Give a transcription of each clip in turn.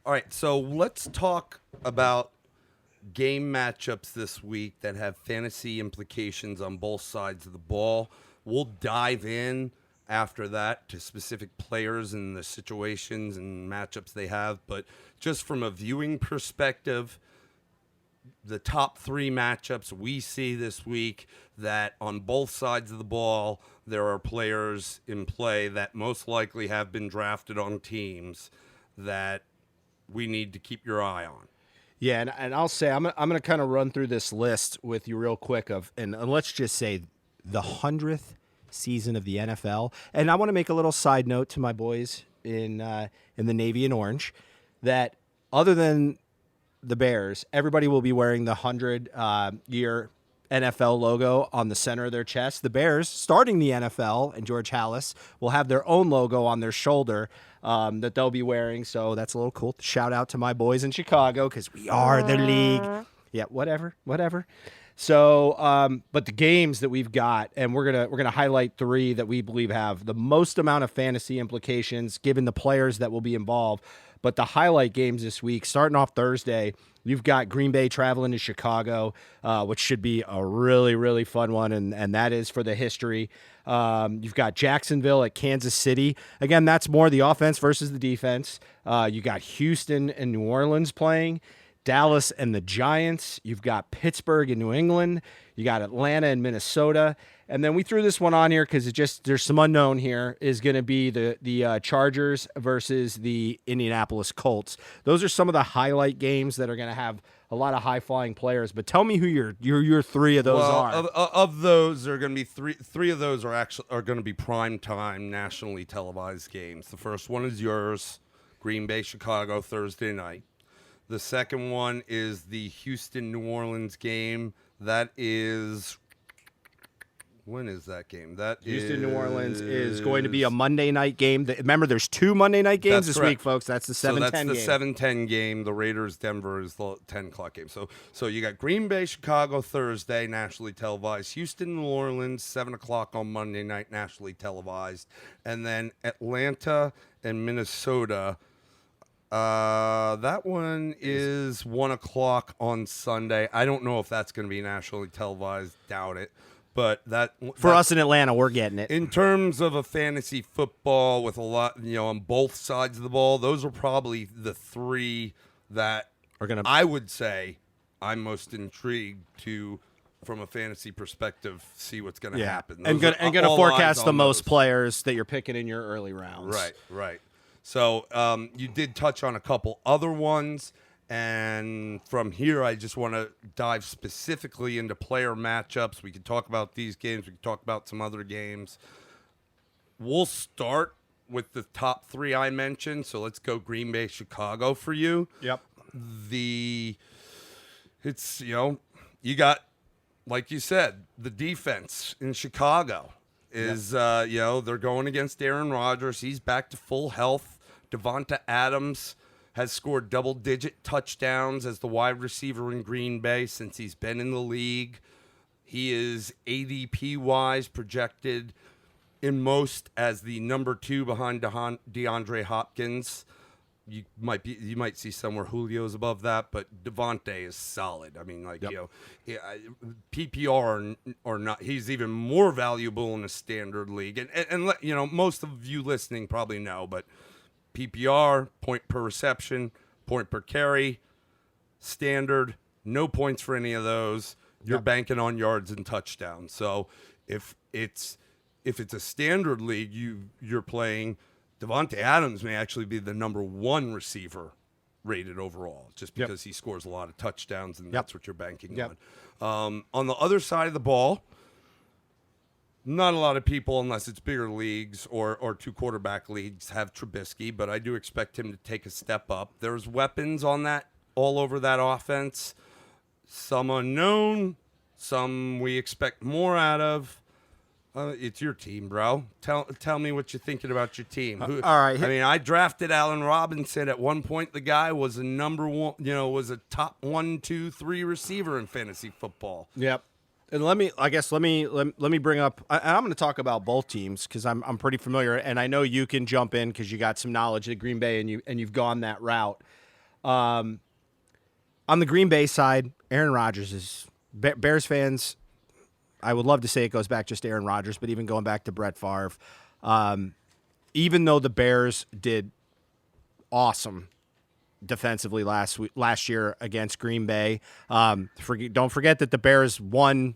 All right, so let's talk about game matchups this week that have fantasy implications on both sides of the ball. We'll dive in after that to specific players and the situations and matchups they have. But just from a viewing perspective, the top three matchups we see this week that on both sides of the ball, there are players in play that most likely have been drafted on teams that we need to keep your eye on. Yeah, and I'll say I'm going to kind of run through this list with you real quick and let's just say the 100th season of the NFL. And I want to make a little side note to my boys in the Navy and Orange that other than the Bears, everybody will be wearing the 100-year NFL logo on the center of their chest. The Bears, starting the NFL, and George Halas will have their own logo on their shoulder that they'll be wearing. So that's a little cool. Shout out to my boys in Chicago because we are the league. Yeah, whatever. So, but the games that we've got, and we're gonna highlight three that we believe have the most amount of fantasy implications given the players that will be involved. But the highlight games this week, starting off Thursday, you've got Green Bay traveling to Chicago, which should be a really, really fun one, and that is for the history. You've got Jacksonville at Kansas City. Again, that's more the offense versus the defense. You got Houston and New Orleans playing. Dallas and the Giants. You've got Pittsburgh and New England. You got Atlanta and Minnesota. And then we threw this one on here because there's some unknown here, is going to be the Chargers versus the Indianapolis Colts. Those are some of the highlight games that are going to have a lot of high-flying players. But tell me who your three of those are. Of those, there are going to be three of those are going to be primetime nationally televised games. The first one is yours, Green Bay, Chicago, Thursday night. The second one is the Houston-New Orleans game. That is... When is that game? Houston-New Orleans is going to be a Monday night game. Remember, there's two Monday night games this week, folks. That's the 7-10 game. So that's the 7-10 game. The Raiders-Denver is the 10 o'clock game. So you got Green Bay, Chicago, Thursday, nationally televised. Houston, New Orleans, 7 o'clock on Monday night, nationally televised. And then Atlanta and Minnesota. That one is 1 o'clock on Sunday. I don't know if that's going to be nationally televised. Doubt it. But for us in Atlanta, we're getting it. In terms of a fantasy football with a lot, on both sides of the ball, those are probably the three that I would say I'm most intrigued to, from a fantasy perspective, see what's going to happen. And going to forecast the most players that you're picking in your early rounds. Right. So you did touch on a couple other ones. And from here, I just want to dive specifically into player matchups. We can talk about these games. We can talk about some other games. We'll start with the top three I mentioned. So let's go Green Bay, Chicago for you. Yep. You got, like you said, the defense in Chicago is, they're going against Aaron Rodgers. He's back to full health. Devonta Adams has scored double-digit touchdowns as the wide receiver in Green Bay since he's been in the league. He is ADP-wise projected in most as the number 2 behind DeAndre Hopkins. You might see somewhere Julio's above that, but Devontae is solid. I mean, PPR or not, he's even more valuable in a standard league. And most of you listening probably know, but PPR, point per reception, point per carry, standard, no points for any of those. You're banking on yards and touchdowns. So if it's a standard league you're playing, Devonta Adams may actually be the number 1 receiver rated overall, just because he scores a lot of touchdowns, and that's what you're banking on. On the other side of the ball, not a lot of people, unless it's bigger leagues or 2 quarterback leagues, have Trubisky, but I do expect him to take a step up. There's weapons on that, all over that offense. Some unknown, some we expect more out of. It's your team, bro. Tell me what you're thinking about your team. All right. I mean, I drafted Allen Robinson at one point. The guy was a number 1, was a top 1, 2, 3 receiver in fantasy football. Yep. And let me bring up. I'm going to talk about both teams because I'm pretty familiar, and I know you can jump in because you got some knowledge of Green Bay and you've gone that route. On the Green Bay side, Aaron Rodgers is Bears fans. I would love to say it goes back just to Aaron Rodgers, but even going back to Brett Favre, even though the Bears did awesome defensively last year against Green Bay, don't forget that the Bears won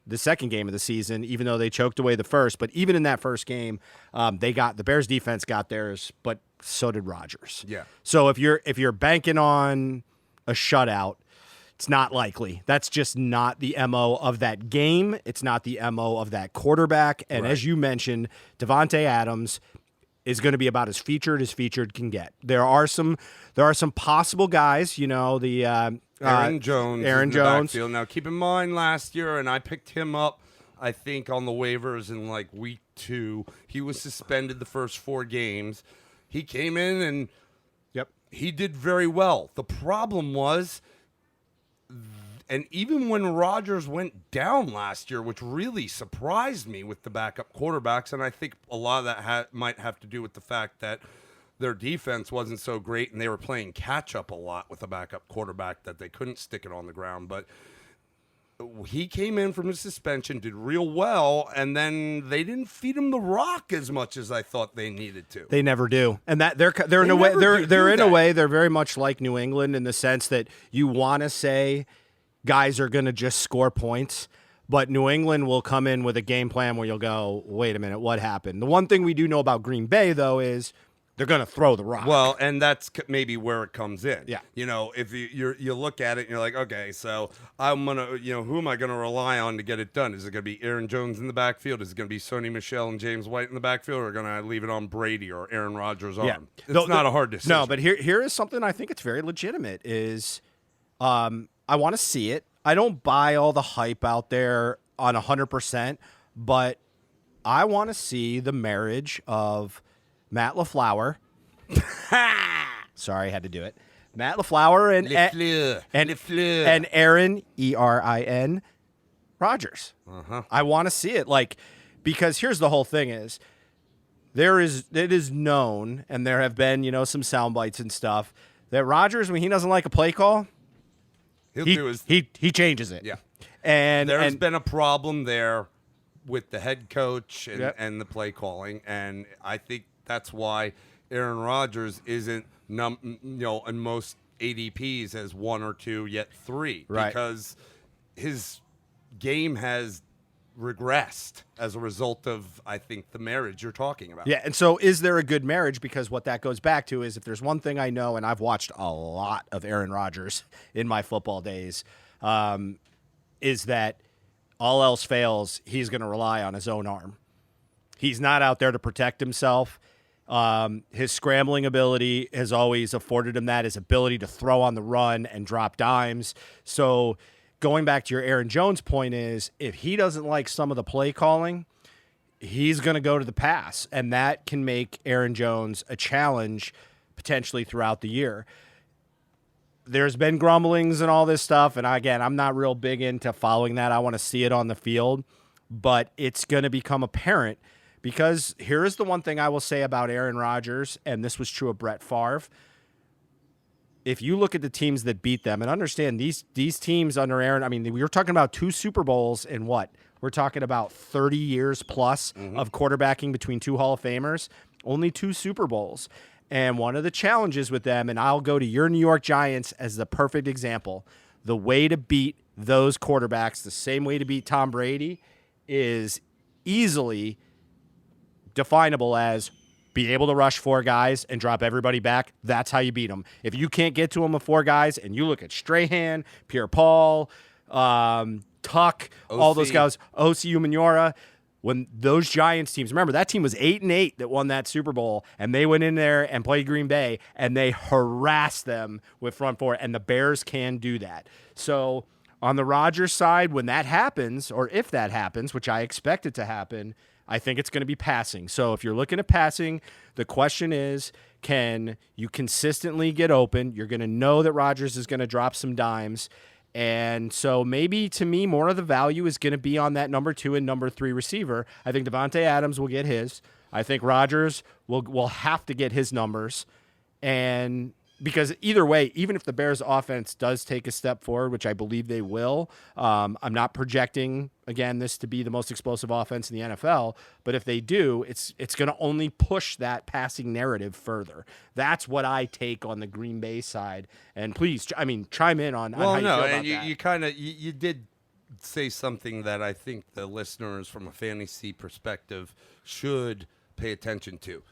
the second game of the season, even though they choked away the first. But even in that first game, the Bears defense got theirs, but so did Rodgers. Yeah. So if you're banking on a shutout, it's not likely. That's just not the MO of that game. It's not the MO of that quarterback. And as you mentioned, Davante Adams is going to be about as featured can get. There are some possible guys, the Aaron Jones. Aaron in the Jones. backfield. Now, keep in mind, last year, and I picked him up, I think, on the waivers in like week 2. He was suspended the first 4 games. He came in and he did very well. The problem was, and even when Rodgers went down last year, which really surprised me with the backup quarterbacks, and I think a lot of that might have to do with the fact that their defense wasn't so great and they were playing catch up a lot with a backup quarterback that they couldn't stick it on the ground. But he came in from his suspension, did real well, and then they didn't feed him the rock as much as I thought they needed to. They never do, and that they're in a way they're very much like New England in the sense that you want to say guys are going to just score points, but New England will come in with a game plan where you'll go, wait a minute, what happened? The one thing we do know about Green Bay though is they're going to throw the rock. Well, and that's maybe where it comes in. Yeah. If you look at it and you're like, okay, so I'm going to, who am I going to rely on to get it done? Is it going to be Aaron Jones in the backfield? Is it going to be Sony Michel and James White in the backfield? Or are going to leave it on Brady or Aaron Rodgers' arm? It's not a hard decision. No, but here is something I think it's very legitimate is I want to see it. I don't buy all the hype out there on 100%, but I want to see the marriage of Matt LaFleur. Sorry, I had to do it. Matt LaFleur and Aaron Erin Rodgers. I want to see it, because here's the whole thing: is it is known, and there have been some sound bites and stuff that Rodgers, when he doesn't like a play call, he changes it. Yeah, and there's been a problem there with the head coach and the play calling, and I think that's why Aaron Rodgers isn't in most ADPs as 1 or 2 yet 3, right? Because his game has regressed as a result of, I think, the marriage you're talking about. Yeah, and so is there a good marriage? Because what that goes back to is, if there's one thing I know, and I've watched a lot of Aaron Rodgers in my football days, is that all else fails, he's going to rely on his own arm. He's not out there to protect himself. His scrambling ability has always afforded him that, his ability to throw on the run and drop dimes. So going back to your Aaron Jones point is, if he doesn't like some of the play calling, he's going to go to the pass, and that can make Aaron Jones a challenge potentially throughout the year. There's been grumblings and all this stuff, and again, I'm not real big into following that. I want to see it on the field, but it's going to become apparent, because here is the one thing I will say about Aaron Rodgers, and this was true of Brett Favre. If you look at the teams that beat them, and understand these teams under Aaron, I mean, we were talking about 2 Super Bowls in what? We're talking about 30 years plus of quarterbacking between 2 Hall of Famers, only 2 Super Bowls. And one of the challenges with them, and I'll go to your New York Giants as the perfect example, the way to beat those quarterbacks, the same way to beat Tom Brady, is easily definable as be able to rush 4 guys and drop everybody back. That's how you beat them. If you can't get to them with 4 guys, and you look at Strahan, Pierre-Paul, Tuck, all those guys, O.C. Umenyiora, when those Giants teams, remember, that team was 8-8 that won that Super Bowl, and they went in there and played Green Bay, and they harassed them with front 4, and the Bears can do that. So on the Rodgers side, when that happens, or if that happens, which I expect it to happen, I think it's going to be passing. So if you're looking at passing, the question is, can you consistently get open? You're going to know that Rodgers is going to drop some dimes. And so maybe, to me, more of the value is going to be on that number 2 and number 3 receiver. I think Davante Adams will get his. I think Rodgers will have to get his numbers. And because either way, even if the Bears offense does take a step forward, which I believe they will, I'm not projecting, again, this to be the most explosive offense in the NFL, but if they do, it's going to only push that passing narrative further. That's what I take on the Green Bay side. And please, chime in on how you feel about and that. you kind of you did say something that I think the listeners from a fantasy perspective should pay attention to.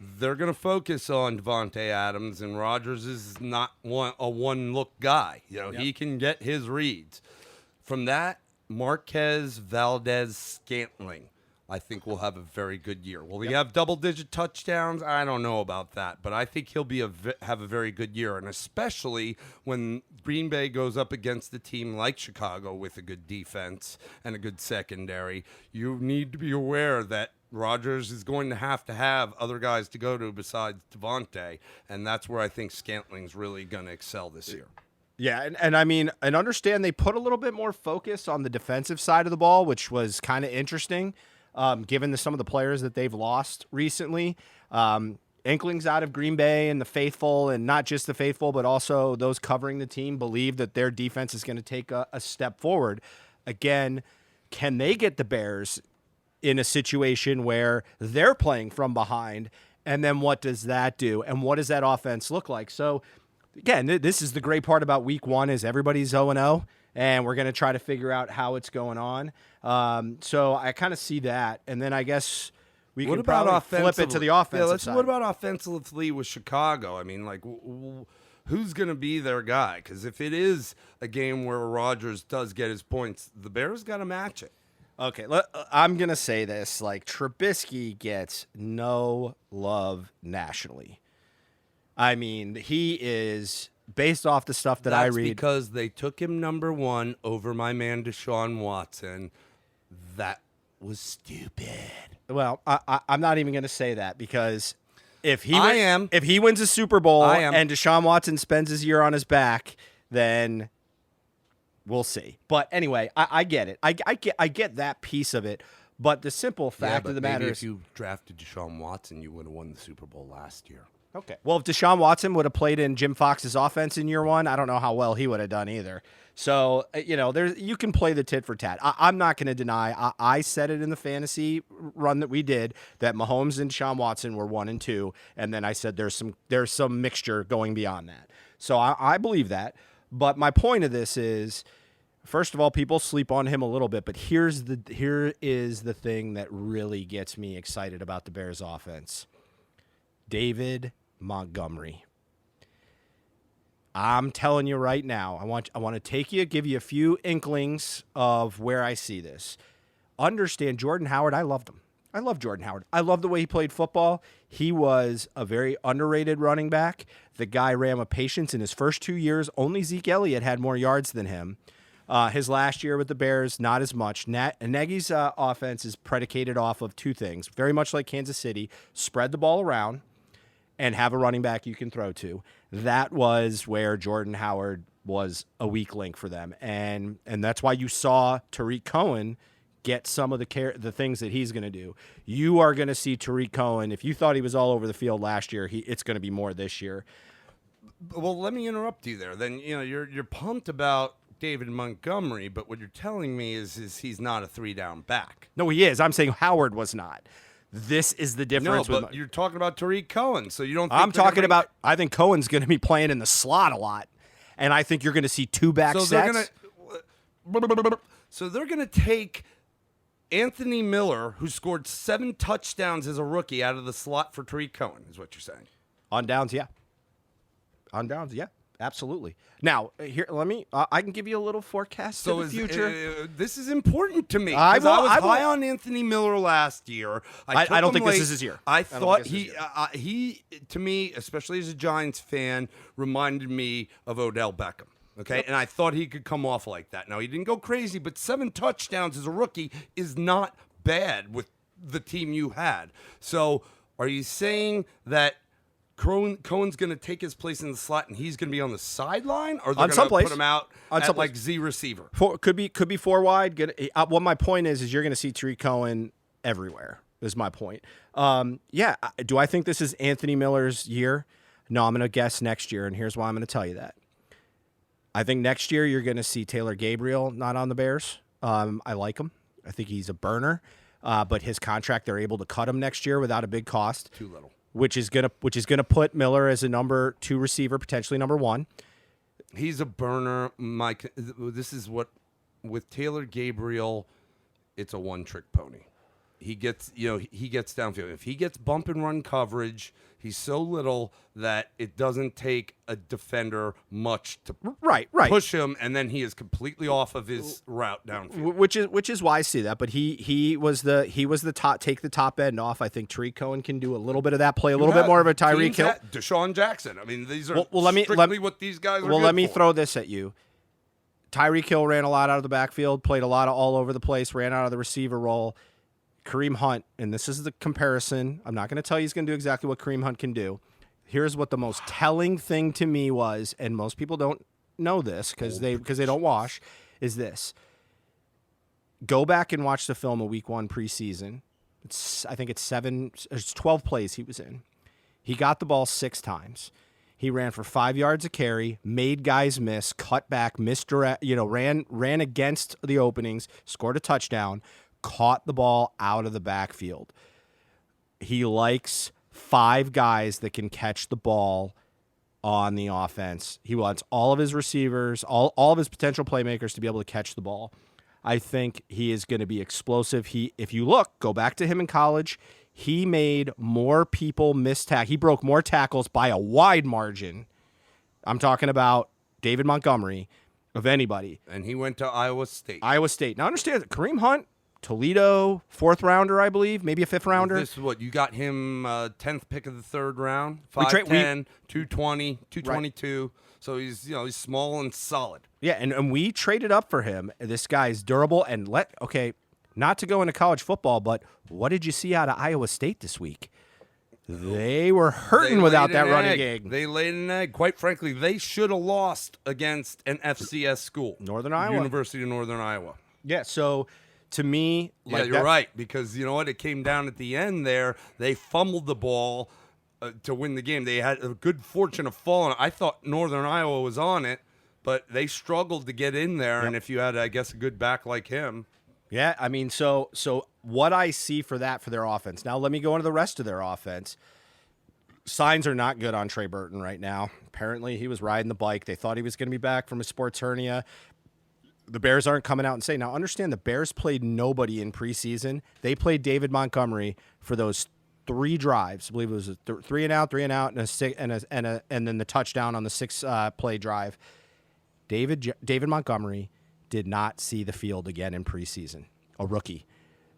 They're going to focus on Devontae Adams, and Rodgers is not a one-look guy. He can get his reads. From that, Marquez, Valdez, Scantling, I think will have a very good year. Will he have double-digit touchdowns? I don't know about that, but I think he'll have a very good year, and especially when Green Bay goes up against a team like Chicago with a good defense and a good secondary. You need to be aware that Rodgers is going to have other guys to go to besides Devontae, and that's where I think Scantling's really going to excel this year. Yeah, and understand they put a little bit more focus on the defensive side of the ball, which was kind of interesting, given some of the players that they've lost recently. Inklings out of Green Bay and the faithful, and not just the faithful, but also those covering the team, believe that their defense is going to take a step forward. Again, can they get the Bears in a situation where they're playing from behind, and then what does that do, and what does that offense look like? So again, this is the great part about week one, is everybody's 0-0, and we're going to try to figure out how it's going on. So I kind of see that, and then I guess we can probably flip it to the offensive side. What about offensively with Chicago? Who's going to be their guy? Because if it is a game where Rodgers does get his points, the Bears got to match it. Okay, I'm going to say this. Trubisky gets no love nationally. He is, based off the stuff that I read. That's because they took him number one over my man Deshaun Watson. That was stupid. Well, I'm not even going to say that, because if he if wins a Super Bowl and Deshaun Watson spends his year on his back, then we'll see. But anyway, I get it. I get that piece of it. But the simple fact of the matter is, if you drafted Deshaun Watson, you would have won the Super Bowl last year. Okay. Well, if Deshaun Watson would have played in Jim Fox's offense in year one, I don't know how well he would have done either. So, you can play the tit for tat. I'm not going to deny. I said it in the fantasy run that we did, that Mahomes and Deshaun Watson were 1 and 2, and then I said there's some mixture going beyond that. So I believe that. But my point of this is, first of all, people sleep on him a little bit, but here is the thing that really gets me excited about the Bears offense. David Montgomery. I'm telling you right now, I want to give you a few inklings of where I see this. Understand, Jordan Howard, I loved him. I love Jordan Howard. I love the way he played football. He was a very underrated running back. The guy ran with patience in his first 2 years. Only Zeke Elliott had more yards than him. His last year with the Bears, not as much. Nagy's offense is predicated off of two things, very much like Kansas City: spread the ball around and have a running back you can throw to. That was where Jordan Howard was a weak link for them, and that's why you saw Tariq Cohen get some of the things that he's going to do. You are going to see Tariq Cohen. If you thought he was all over the field last year, it's going to be more this year. Well, let me interrupt you there. Then you're pumped about David Montgomery, but what you're telling me is he's not a 3-down back. No, he is. I'm saying Howard was not. This is the difference. No, but you're talking about Tariq Cohen, so you don't think I'm talking about, I think Cohen's going to be playing in the slot a lot, and I think you're going to see two back sets. So they're going to take Anthony Miller, who scored 7 touchdowns as a rookie, out of the slot for Tariq Cohen, is what you're saying. On downs, yeah. Absolutely. Now, here, I can give you a little forecast to the future. This is important to me, because I was high on Anthony Miller last year. I don't think this is his year. I thought he, to me, especially as a Giants fan, reminded me of Odell Beckham. Okay, yep. And I thought he could come off like that. Now, he didn't go crazy, but 7 touchdowns as a rookie is not bad with the team you had. So are you saying that Cohen's going to take his place in the slot and he's going to be on the sideline, or they're going to put him out at like Z receiver? Could be 4 wide. What my point is you're going to see Tariq Cohen everywhere, is my point. Do I think this is Anthony Miller's year? No, I'm going to guess next year, and here's why I'm going to tell you that. I think next year you're going to see Taylor Gabriel not on the Bears. I like him. I think he's a burner, but his contract, they're able to cut him next year without a big cost. Too little. Which is gonna put Miller as a number 2 receiver, potentially number 1. He's a burner. Mike, this is what with Taylor Gabriel, it's a one-trick pony. He gets downfield. If he gets bump and run coverage, he's so little that it doesn't take a defender much to push him, and then he is completely off of his route downfield. Which is why I see that. But he was the top, take the top end off. I think Tariq Cohen can do a little bit of that, play a little bit more of a Tyreek Hill. Deshaun Jackson. I mean, these are strictly what these guys are. Well, let me throw this at you. Tyreek Hill ran a lot out of the backfield, played a lot of all over the place, ran out of the receiver role. Kareem Hunt, and this is the comparison. I'm not going to tell you he's going to do exactly what Kareem Hunt can do. Here's what the most telling thing to me was, and most people don't know this because they don't wash, is this. Go back and watch the film of Week 1 preseason. I think it's 12 plays he was in. He got the ball 6 times. He ran for 5 yards a carry, made guys miss, cut back, misdirect, ran against the openings, scored a touchdown, caught the ball out of the backfield. He likes 5 guys that can catch the ball on the offense. He wants all of his receivers, all of his potential playmakers to be able to catch the ball. I think he is going to be explosive. If you go back to him in college, he made more people miss tackles. He broke more tackles by a wide margin. I'm talking about David Montgomery of anybody. And he went to Iowa State. Now understand that Kareem Hunt, Toledo, 4th rounder, I believe, maybe a 5th rounder. This is what you got him 10th pick of the 3rd round, 5'10", 220, 222. Right. So he's small and solid. Yeah, and we traded up for him. This guy's durable and not to go into college football, but what did you see out of Iowa State this week? They were hurting without that running game. They laid an egg. Quite frankly, they should have lost against an FCS school. Northern Iowa. University of Northern Iowa. Yeah, so to me, you're right, because you know what? It came down at the end there. They fumbled the ball to win the game. They had a good fortune of falling. I thought Northern Iowa was on it, but they struggled to get in there. Yep. And if you had, I guess, a good back like him. Yeah, I mean, so what I see for their offense. Now, let me go into the rest of their offense. Signs are not good on Trey Burton right now. Apparently, he was riding the bike. They thought he was going to be back from a sports hernia. The Bears aren't coming out and saying. Now, understand the Bears played nobody in preseason. They played David Montgomery for those 3 drives. I believe it was a 3 and out, and a 6, and then the touchdown on the 6 play drive. David Montgomery did not see the field again in preseason. A rookie.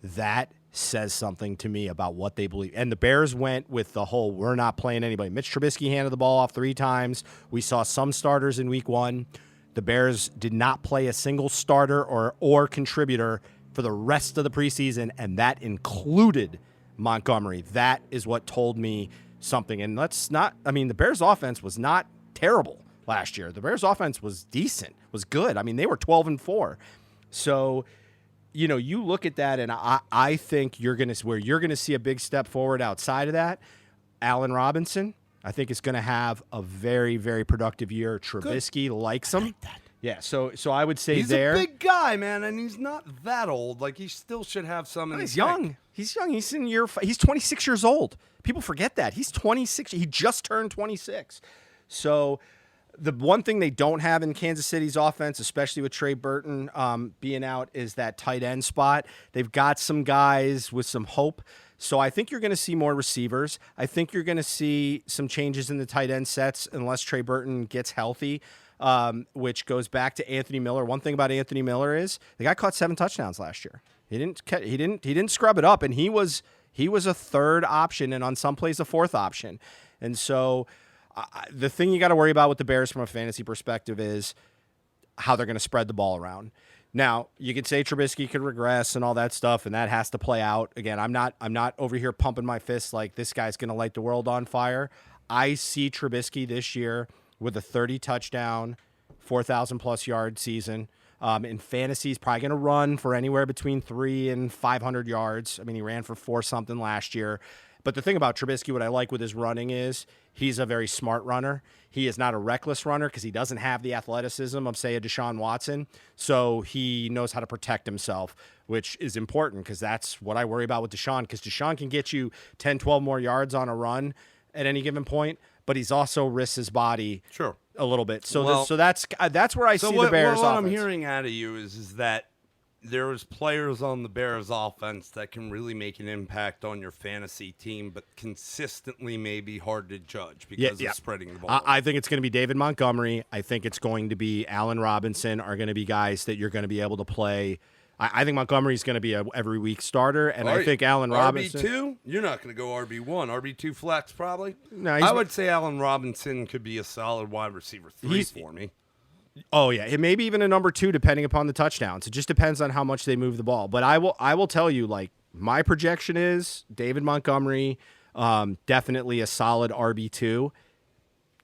That says something to me about what they believe. And the Bears went with the whole, we're not playing anybody. Mitch Trubisky handed the ball off 3 times. We saw some starters in week 1. The Bears did not play a single starter or contributor for the rest of the preseason, and that included Montgomery. That is what told me something. And the Bears offense was not terrible last year. The Bears offense was decent, was good. I mean, they were 12-4. So, you look at that, and I think you're going to see a big step forward outside of that. Allen Robinson, I think, is going to have a very, very productive year. Trubisky likes him. Like that. Yeah, so I would say he's a big guy, man, and he's not that old. Like, he still should have some. He's young. He's young. He's in he's 26 years old. People forget that. He's 26. He just turned 26. So the one thing they don't have in Kansas City's offense, especially with Trey Burton being out, is that tight end spot. They've got some guys with some hope. So I think you're going to see more receivers. I think you're going to see some changes in the tight end sets unless Trey Burton gets healthy, which goes back to Anthony Miller. One thing about Anthony Miller is the guy caught 7 touchdowns last year. He didn't scrub it up, and he was a 3rd option, and on some plays a 4th option. And so the thing you got to worry about with the Bears from a fantasy perspective is how they're going to spread the ball around. Now, you could say Trubisky could regress and all that stuff, and that has to play out. Again, I'm not over here pumping my fists like this guy's going to light the world on fire. I see Trubisky this year with a 30 touchdown, 4,000+ yard season. In fantasy, he's probably going to run for anywhere between 300 and 500 yards. I mean, he ran for 4 something last year. But the thing about Trubisky, what I like with his running is he's a very smart runner. He is not a reckless runner because he doesn't have the athleticism of, say, a Deshaun Watson. So he knows how to protect himself, which is important because that's what I worry about with Deshaun, because Deshaun can get you 10, 12 more yards on a run at any given point, but he's also risks his body a little bit. So so that's where I see the Bears what offense. I'm hearing out of you is that there's players on the Bears offense that can really make an impact on your fantasy team, but consistently may be hard to judge because of spreading the ball. I think it's going to be David Montgomery. I think it's going to be Allen Robinson are going to be guys that you're going to be able to play. I think Montgomery's going to be a every week starter, and I think Allen Robinson. RB2? You're not going to go RB1. RB2 flex probably? No, I would say Allen Robinson could be a solid wide receiver 3 for me. Oh yeah, it may be even a number 2 depending upon the touchdowns. It just depends on how much they move the ball. But I will tell you, like, my projection is David Montgomery, definitely a solid RB2.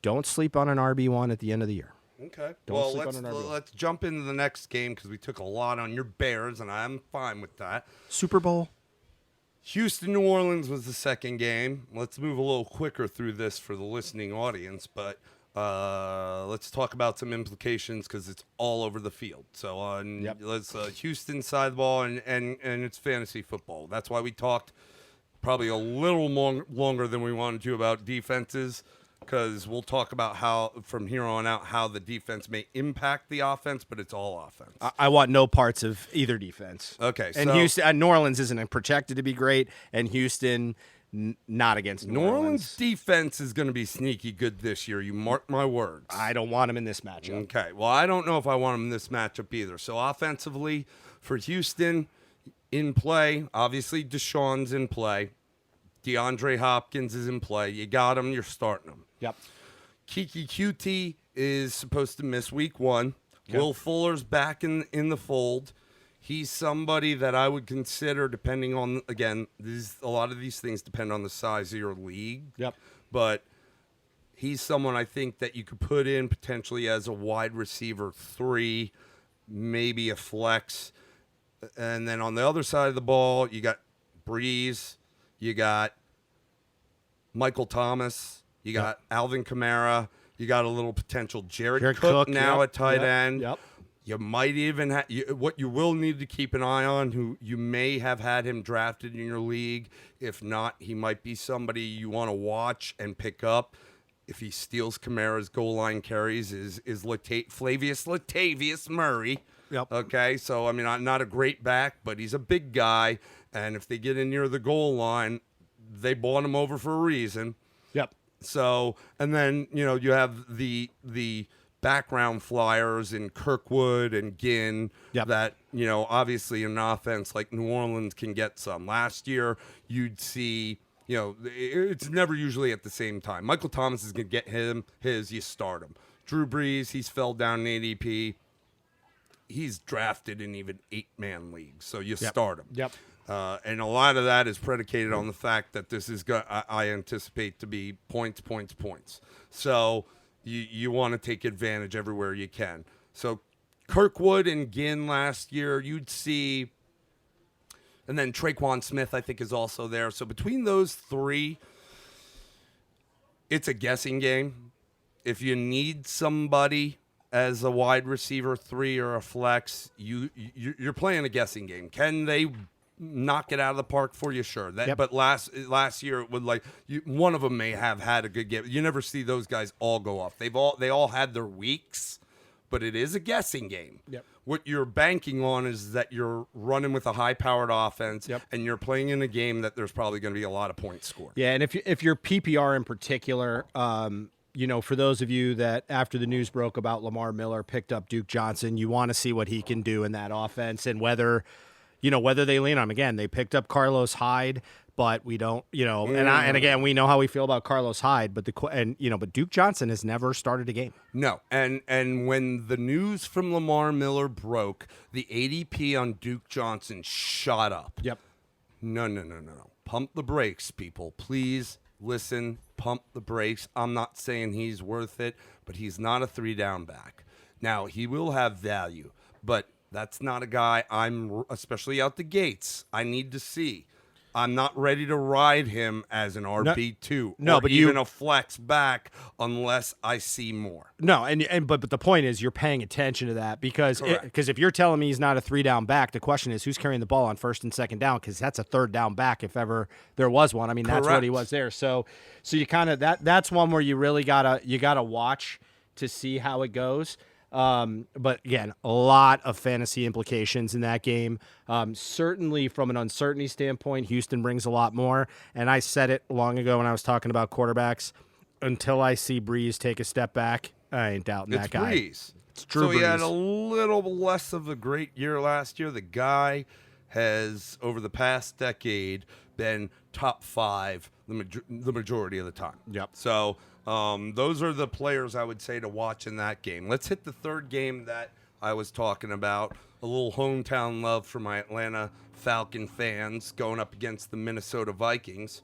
Don't sleep on an RB1 at the end of the year. Okay. Well, let's jump into the next game because we took a lot on your Bears, and I'm fine with that. Super Bowl. Houston, New Orleans was the second game. Let's move a little quicker through this for the listening audience, but let's talk about some implications because it's all over the field. So let's Houston side of the ball and it's fantasy football. That's why we talked probably a little longer than we wanted to about defenses, because we'll talk about how from here on out how the defense may impact the offense, but it's all offense. I want no parts of either defense. Okay, and Houston, New Orleans isn't projected to be great, and Houston. Not against New Orleans. Defense is going to be sneaky good this year. You mark my words. I don't want him in this matchup. Okay. Well, I don't know if I want him in this matchup either. So offensively for Houston, in play, obviously Deshaun's in play. DeAndre Hopkins is in play. You got him. You're starting him. Yep. Kiki QT is supposed to miss week 1. Okay. Will Fuller's back in the fold. He's somebody that I would consider, depending on, again, a lot of these things depend on the size of your league. Yep. But he's someone I think that you could put in potentially as a wide receiver 3, maybe a flex. And then on the other side of the ball, you got Breeze, you got Michael Thomas, you got Alvin Kamara, you got a little potential Jared Cook now at tight end. Yep. You might even have what you will need to keep an eye on, who you may have had him drafted in your league. If not, he might be somebody you want to watch and pick up. If he steals Kamara's goal line carries, is Flavius Latavius Murray. Yep. Okay, so I mean, not a great back, but he's a big guy, and if they get in near the goal line, they bought him over for a reason. Yep. So, and then you have the background flyers in Kirkwood and Ginn that, obviously in an offense like New Orleans can get some. Last year, you'd see, it's never usually at the same time. Michael Thomas is going to get his, you start him. Drew Brees, he's fell down in ADP. He's drafted in even 8-man leagues, so you start him. Yep. And a lot of that is predicated on the fact that this is, I anticipate to be points. So you want to take advantage everywhere you can. So Kirkwood and Ginn last year, you'd see, and then Traquan Smith, I think, is also there. So between those 3, it's a guessing game. If you need somebody as a wide receiver 3 or a flex, you're playing a guessing game. Can they knock it out of the park for you? Sure. But last year it would one of them may have had a good game. You never see those guys all go off. They all had their weeks, but it is a guessing game. Yep. What you're banking on is that you're running with a high-powered offense, and you're playing in a game that there's probably going to be a lot of points scored. Yeah, and if you're PPR in particular, for those of you that after the news broke about Lamar Miller picked up Duke Johnson, you want to see what he can do in that offense and whether they lean on him. Again, they picked up Carlos Hyde, but we don't, and again, we know how we feel about Carlos Hyde, but but Duke Johnson has never started a game. No, and when the news from Lamar Miller broke, the ADP on Duke Johnson shot up. Yep. No. Pump the brakes, people. Please listen. Pump the brakes. I'm not saying he's worth it, but he's not a 3-down back. Now, he will have value, but that's not a guy especially out the gates, I need to see. I'm not ready to ride him as an RB2 no, or but even a flex back unless I see more. No, but the point is you're paying attention to that because if you're telling me he's not a 3-down back, the question is who's carrying the ball on 1st and 2nd down, because that's a 3rd down back if ever there was one. I mean, that's what he was there. So you kind of that's one where you really gotta watch to see how it goes. But again, a lot of fantasy implications in that game. Certainly from an uncertainty standpoint, Houston brings a lot more. And I said it long ago when I was talking about quarterbacks. Until I see Breeze take a step back, I ain't doubting that guy. Breeze. It's Drew so Brees. He had a little less of a great year last year. The guy has, over the past decade, been top 5 the majority of the time. Yep. So those are the players I would say to watch in that game. Let's hit the third game that I was talking about. A little hometown love for my Atlanta Falcon fans going up against the Minnesota Vikings.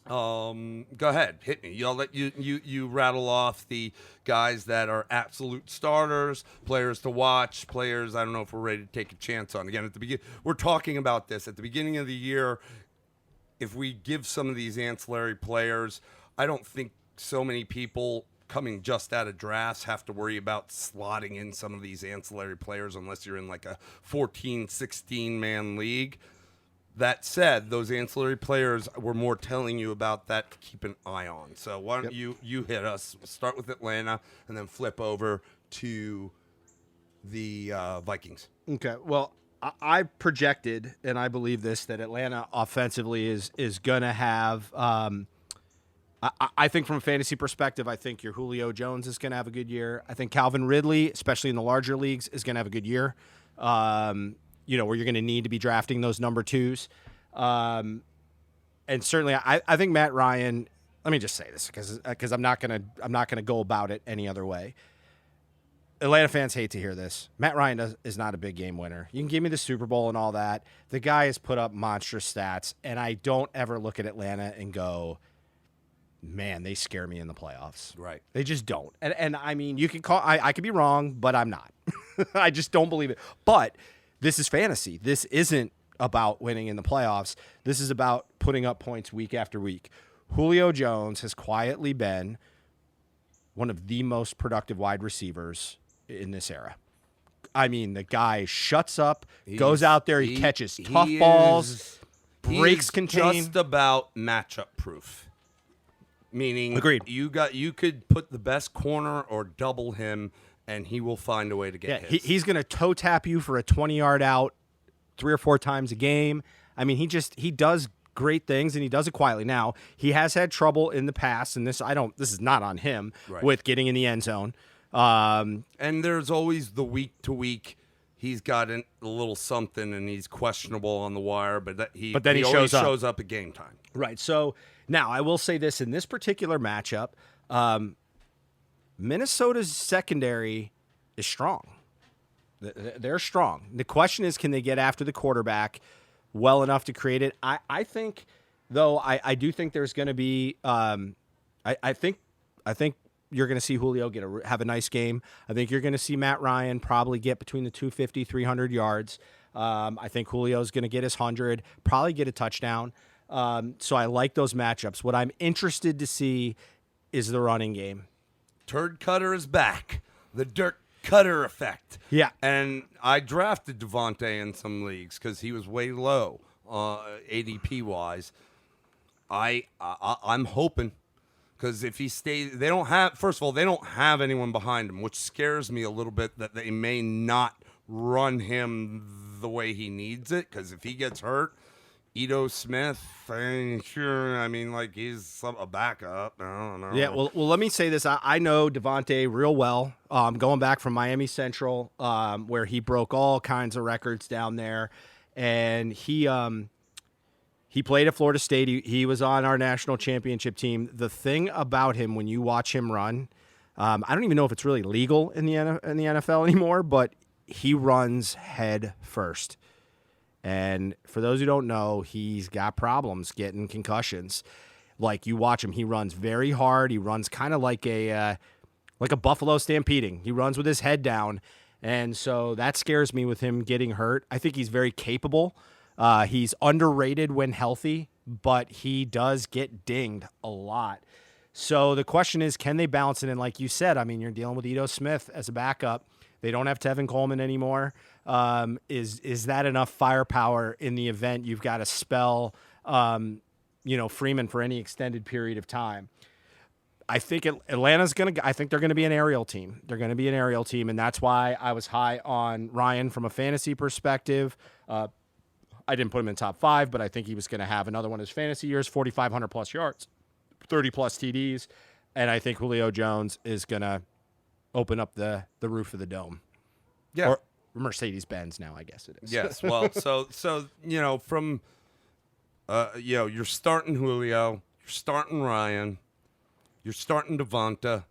Go ahead, hit me. I'll let you rattle off the guys that are absolute starters, players to watch, players I don't know if we're ready to take a chance on. Again, at the beginning, we're talking about this at the beginning of the year. If we give some of these ancillary players, I don't think so many people coming just out of drafts have to worry about slotting in some of these ancillary players unless you're in like a 14, 16-man league. That said, those ancillary players were more telling you about that to keep an eye on. So why don't you hit us? We'll start with Atlanta and then flip over to the Vikings. Okay. Well, I projected, and I believe this, that Atlanta offensively is going to have I think from a fantasy perspective, I think your Julio Jones is going to have a good year. I think Calvin Ridley, especially in the larger leagues, is going to have a good year. Where you're going to need to be drafting those number 2s. And certainly I think Matt Ryan, let me just say this because I'm not going to go about it any other way. Atlanta fans hate to hear this. Matt Ryan is not a big game winner. You can give me the Super Bowl and all that. The guy has put up monstrous stats, and I don't ever look at Atlanta and go, man, they scare me in the playoffs. Right. They just don't. And I mean, you can call, I could be wrong, but I'm not. I just don't believe it. But this is fantasy. This isn't about winning in the playoffs. This is about putting up points week after week. Julio Jones has quietly been one of the most productive wide receivers in this era. I mean, the guy shuts up, goes out there, he catches tough balls, breaks contain. Just about matchup proof. Meaning, agreed. You could put the best corner or double him, and he will find a way to get hits. He's going to toe tap you for a 20-yard out 3 or 4 times a game. I mean, he does great things, and he does it quietly. Now, he has had trouble in the past, and this is not on him, with getting in the end zone. And there's always the week to week. He's got a little something, and he's questionable on the wire, but then he always shows up at game time. Right. So now I will say this in this particular matchup. Minnesota's secondary is strong. They're strong. The question is, can they get after the quarterback well enough to create it? I think, though, I do think there's going to be. I think you're going to see Julio have a nice game. I think you're going to see Matt Ryan probably get between the 250, 300 yards. I think Julio's going to get his 100, probably get a touchdown. So I like those matchups. What I'm interested to see is the running game. Turd Cutter is back. The Dirk Cutter effect. Yeah. And I drafted Devontae in some leagues because he was way low ADP-wise. I'm hoping because if he stays, they don't have anyone behind him, which scares me a little bit that they may not run him the way he needs it because if he gets hurt, Ito Smith, sure. I mean, like he's a backup. I don't know. Yeah. Well, let me say this. I know Devontae real well. Going back from Miami Central, where he broke all kinds of records down there, and he played at Florida State. He was on our national championship team. The thing about him, when you watch him run, I don't even know if it's really legal in the NFL anymore, but he runs head first. And for those who don't know, he's got problems getting concussions. Like you watch him, he runs very hard. He runs kind of like a buffalo stampeding. He runs with his head down, and so that scares me with him getting hurt. I think he's very capable. He's underrated when healthy, but he does get dinged a lot. So the question is, can they balance it? And like you said, I mean, you're dealing with Ito Smith as a backup. They don't have Tevin Coleman anymore. Is that enough firepower in the event you've got to spell, Freeman for any extended period of time? I think Atlanta's I think they're going to be an aerial team. They're going to be an aerial team, and that's why I was high on Ryan from a fantasy perspective. I didn't put him in top 5, but I think he was going to have another one of his fantasy years, 4,500 plus yards, 30 plus TDs, and I think Julio Jones is going to open up the roof of the dome. Yeah. Or Mercedes-Benz now, I guess it is. Yes. Well, so from you're starting Julio, you're starting Ryan, you're starting Devonta.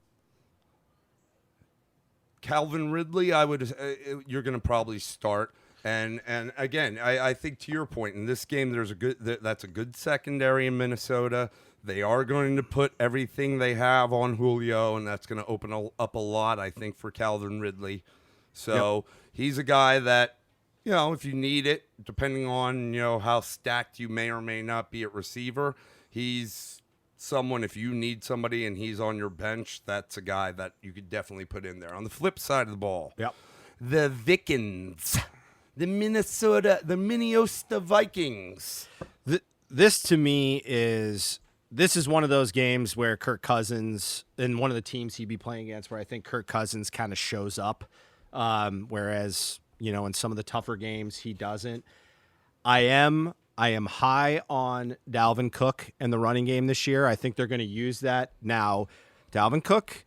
Calvin Ridley, you're going to probably start. And again, I think to your point, in this game, that's a good secondary in Minnesota. They are going to put everything they have on Julio, and that's going to open up a lot, I think, for Calvin Ridley. So He's a guy that, if you need it, depending on, how stacked you may or may not be at receiver, he's someone, if you need somebody and he's on your bench, that's a guy that you could definitely put in there. On the flip side of the ball, the Vikings. The Minnesota Vikings. This to me is one of those games where Kirk Cousins, in one of the teams he'd be playing against, where I think Kirk Cousins kind of shows up, whereas in some of the tougher games he doesn't. I am high on Dalvin Cook and the running game this year. I think they're going to use that. Now, Dalvin Cook,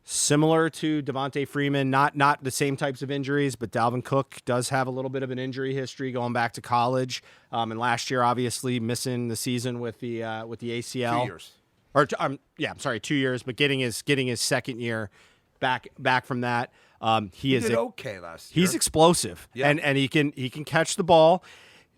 similar to Devonta Freeman, not the same types of injuries, but Dalvin Cook does have a little bit of an injury history going back to college. And last year, obviously, missing the season with the ACL. 2 years. Or 2 years, but getting his second year back from that. He is did okay last year. He's explosive, and he can catch the ball.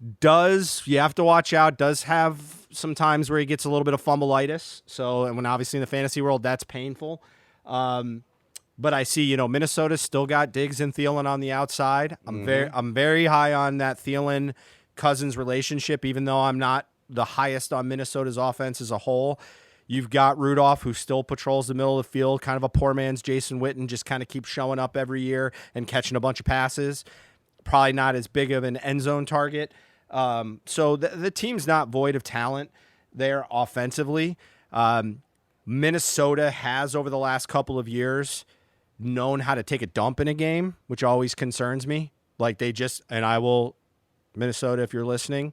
You have to watch out, does have some times where he gets a little bit of fumbleitis. So, and when obviously in the fantasy world, that's painful. But I see, Minnesota's still got Diggs and Thielen on the outside. I'm very high on that Thielen Cousins relationship, even though I'm not the highest on Minnesota's offense as a whole. You've got Rudolph, who still patrols the middle of the field, kind of a poor man's Jason Witten, just kind of keeps showing up every year and catching a bunch of passes. Probably not as big of an end zone target. So the team's not void of talent there offensively. Minnesota has, over the last couple of years, known how to take a dump in a game, which always concerns me. Like Minnesota, if you're listening,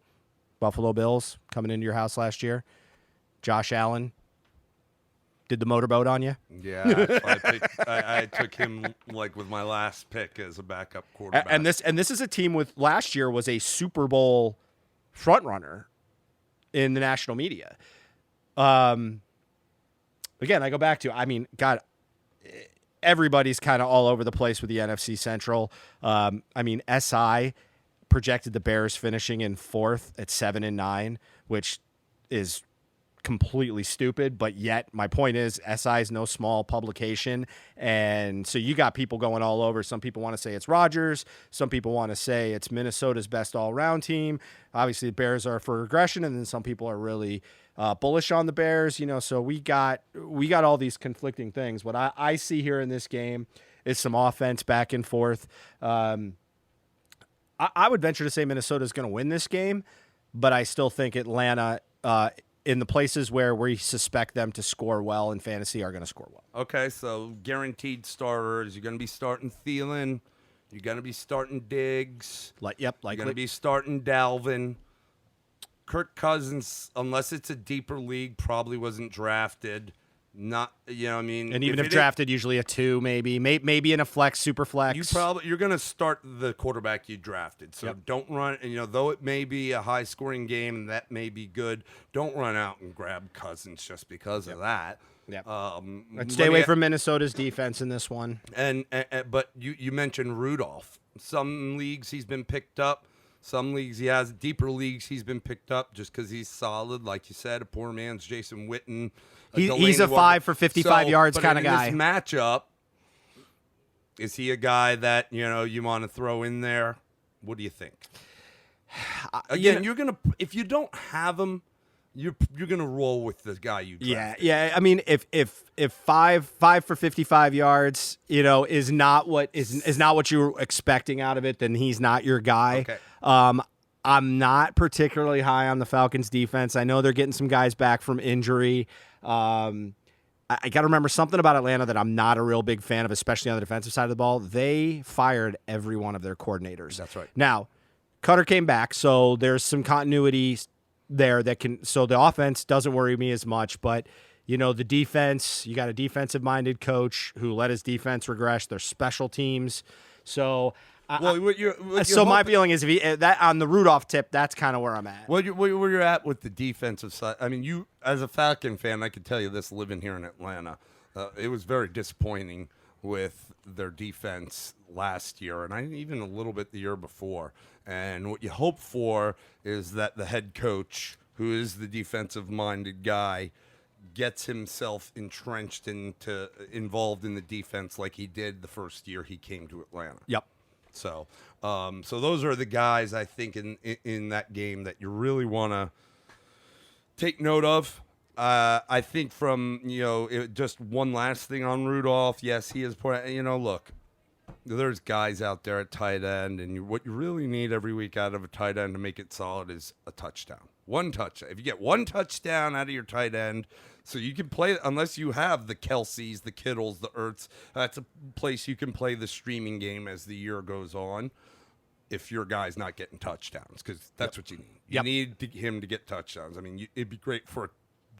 Buffalo Bills coming into your house last year, Josh Allen did the motorboat on you. Yeah, I took him with my last pick as a backup quarterback. And this is a team with last year was a Super Bowl front runner in the national media. Again, I go back to, God, everybody's kind of all over the place with the NFC Central. SI projected the Bears finishing in 4th at 7-9, which is completely stupid, but yet my point is SI is no small publication, and so you got people going all over. Some people want to say it's Rodgers, some people want to say it's Minnesota's best all-around team. Obviously the Bears are for regression, and then some people are really bullish on the Bears, so we got all these conflicting things. What I see here in this game is some offense back and forth. I would venture to say Minnesota's going to win this game, but I still think Atlanta, in the places where we suspect them to score well in fantasy, are going to score well. Okay, so guaranteed starters. You're going to be starting Thielen. You're going to be starting Diggs. You're going to be starting Dalvin. Kirk Cousins, unless it's a deeper league, probably wasn't drafted. Not, and even if drafted, usually a 2, maybe in a flex, super flex. You're going to start the quarterback you drafted. So don't run, though it may be a high scoring game and that may be good, don't run out and grab Cousins just because of that. Yeah. Stay away from Minnesota's defense in this one. But you mentioned Rudolph. Some leagues he's been picked up. Some leagues he has. Deeper leagues he's been picked up just because he's solid. Like you said, a poor man's Jason Witten. He's a 5 for 55 yards kind of guy. In this matchup, is he a guy that you want to throw in there? What do you think? Again, if you don't have him, you're gonna roll with the guy you drafted. Yeah. I mean, if 5 for 55 yards, is not what you were expecting out of it, then he's not your guy. Okay. I'm not particularly high on the Falcons defense. I know they're getting some guys back from injury. I got to remember something about Atlanta that I'm not a real big fan of, especially on the defensive side of the ball. They fired every one of their coordinators. That's right. Now, Cutter came back, so there's some continuity there so the offense doesn't worry me as much, but the defense, you got a defensive-minded coach who let his defense regress, their special teams. So my feeling is if that on the Rudolph tip, that's kind of where I'm at. Where you're at with the defensive side. I mean, you as a Falcon fan, I can tell you this living here in Atlanta, it was very disappointing with their defense last year, and even a little bit the year before. And what you hope for is that the head coach, who is the defensive-minded guy, gets himself involved in the defense like he did the first year he came to Atlanta. Yep. So those are the guys I think in that game that you really want to take note of. I think from just one last thing on Rudolph. Yes, he is. Look, there's guys out there at tight end, and what you really need every week out of a tight end to make it solid is a touchdown. One touchdown. If you get one touchdown out of your tight end, so you can play, unless you have the Kelseys, the Kittles, the Ertz, that's a place you can play the streaming game as the year goes on if your guy's not getting touchdowns, because that's what you need. You need him to get touchdowns. I mean, it'd be great to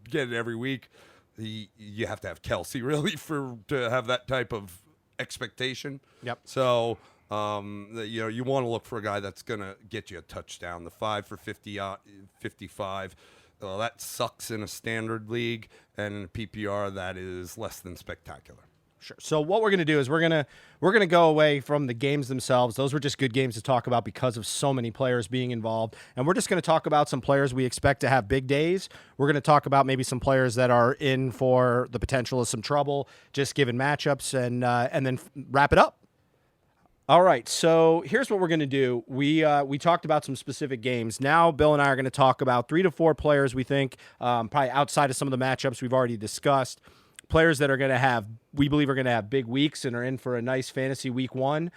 get it every week. You have to have Kelsey, really, to have that type of expectation. Yep. So, you want to look for a guy that's going to get you a touchdown. The 5 for 55, that sucks in a standard league, and in a PPR, that is less than spectacular. Sure. So what we're going to do is we're going to go away from the games themselves. Those were just good games to talk about because of so many players being involved. And we're just going to talk about some players we expect to have big days. We're going to talk about maybe some players that are in for the potential of some trouble, just given matchups, and then wrap it up. All right, so here's what we're going to do. We talked about some specific games. Now Bill and I are going to talk about 3 to 4 players we think, probably outside of some of the matchups we've already discussed, players that we believe are going to have big weeks and are in for a nice fantasy week 1.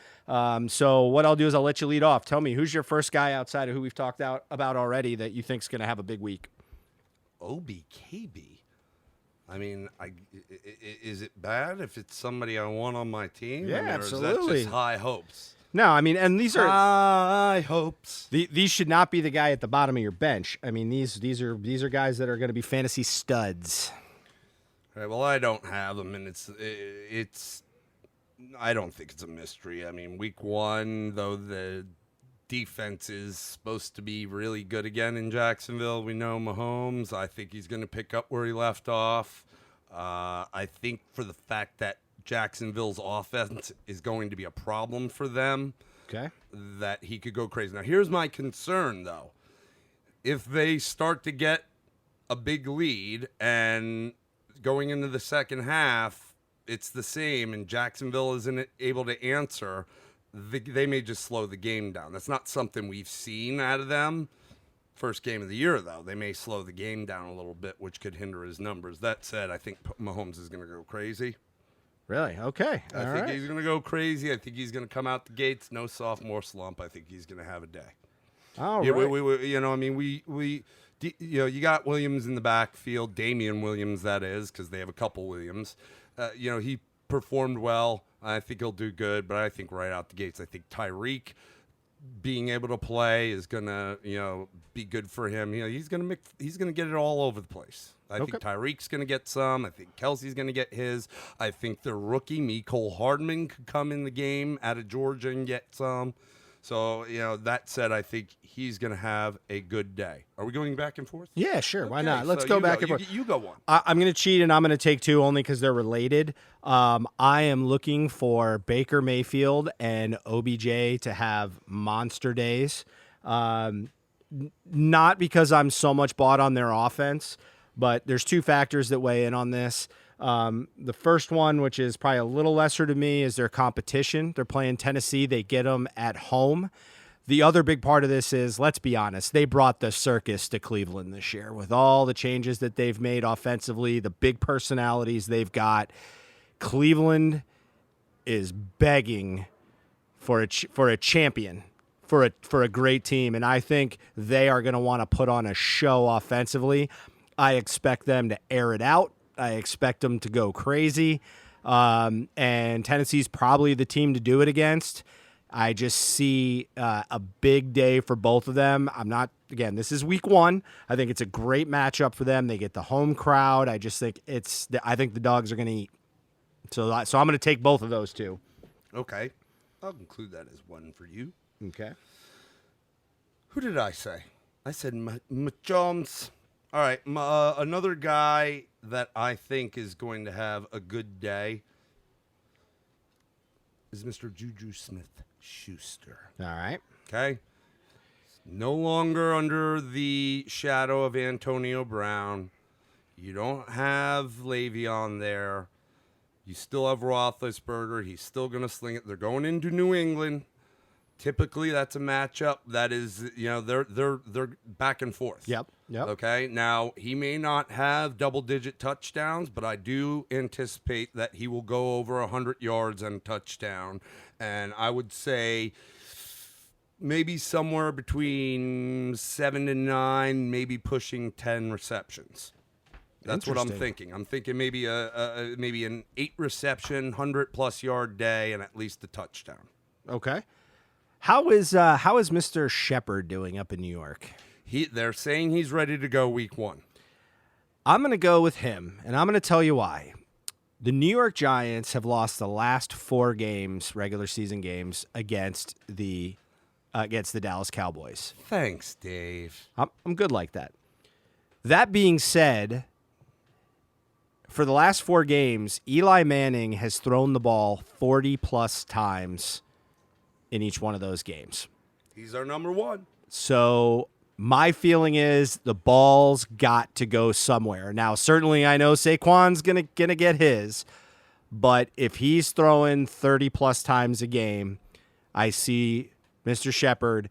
So what I'll do is I'll let you lead off. Tell me, who's your first guy outside of who we've talked about already that you think is going to have a big week? OBKB. I mean, is it bad if it's somebody I want on my team? Yeah, absolutely. Or is that just high hopes? No, I mean, and these are high hopes. These should not be the guy at the bottom of your bench. I mean, these are guys that are going to be fantasy studs. All right, well, I don't have them, and I don't think it's a mystery. I mean, week 1, though, the defense is supposed to be really good again in Jacksonville. We know Mahomes. I think he's going to pick up where he left off. I think for the fact that Jacksonville's offense is going to be a problem for them, okay, that he could go crazy. Now, here's my concern, though. If they start to get a big lead and going into the second half, it's the same, and Jacksonville isn't able to answer, they may just slow the game down. That's not something we've seen out of them. First game of the year, though, they may slow the game down a little bit, which could hinder his numbers. That said, I think Mahomes is going to go crazy. Really? Okay. I think he's going to go crazy. I think he's going to come out the gates. No sophomore slump. I think he's going to have a day. All yeah, right. You got Williams in the backfield, Damian Williams, that is, because they have a couple Williams. He performed well. I think he'll do good, but I think right out the gates, I think Tyreek being able to play is gonna, be good for him. He's gonna get it all over the place. I think Tyreek's gonna get some. I think Kelsey's gonna get his. I think the rookie Mecole Hardman could come in the game out of Georgia and get some. So, that said, I think he's going to have a good day. Are we going back and forth? Yeah, sure. Okay, why not? Let's go back and forth. You go one. I'm going to cheat, and I'm going to take 2 only because they're related. I am looking for Baker Mayfield and OBJ to have monster days. Not because I'm so much bought on their offense, but there's 2 factors that weigh in on this. The first one, which is probably a little lesser to me, is their competition. They're playing Tennessee. They get them at home. The other big part of this is, let's be honest, they brought the circus to Cleveland this year with all the changes that they've made offensively, the big personalities they've got. Cleveland is begging for a champion, for a great team, and I think they are going to want to put on a show offensively. I expect them to air it out. I expect them to go crazy, and Tennessee's probably the team to do it against. I just see a big day for both of them. Again, this is week 1. I think it's a great matchup for them. They get the home crowd. I just think I think the Dogs are going to eat. So I'm going to take both of those two. Okay. I'll include that as one for you. Okay. Who did I say? I said Jones. All right. Another guy that I think is going to have a good day is Mr. Juju Smith-Schuster. All right. Okay. No longer under the shadow of Antonio Brown. You don't have Le'Veon there. You still have Roethlisberger. He's still going to sling it. They're going into New England. Typically, that's a matchup that is, they're back and forth. Yep. Okay. Now, he may not have double-digit touchdowns, but I do anticipate that he will go over 100 yards and a touchdown. And I would say maybe somewhere between 7 and 9, maybe pushing 10 receptions. That's what I'm thinking. I'm thinking maybe maybe an 8 reception, 100+ yard day, and at least a touchdown. Okay. How is Mr. Shepard doing up in New York? They're saying he's ready to go week 1. I'm going to go with him, and I'm going to tell you why. The New York Giants have lost the last 4 games, regular season games, against the Dallas Cowboys. Thanks, Dave. I'm good like that. That being said, for the last 4 games, Eli Manning has thrown the ball 40+ times in each one of those games. He's our number 1. So my feeling is the ball's got to go somewhere. Now, certainly I know Saquon's gonna get his, but if he's throwing 30+ times a game, I see Mr. Shepard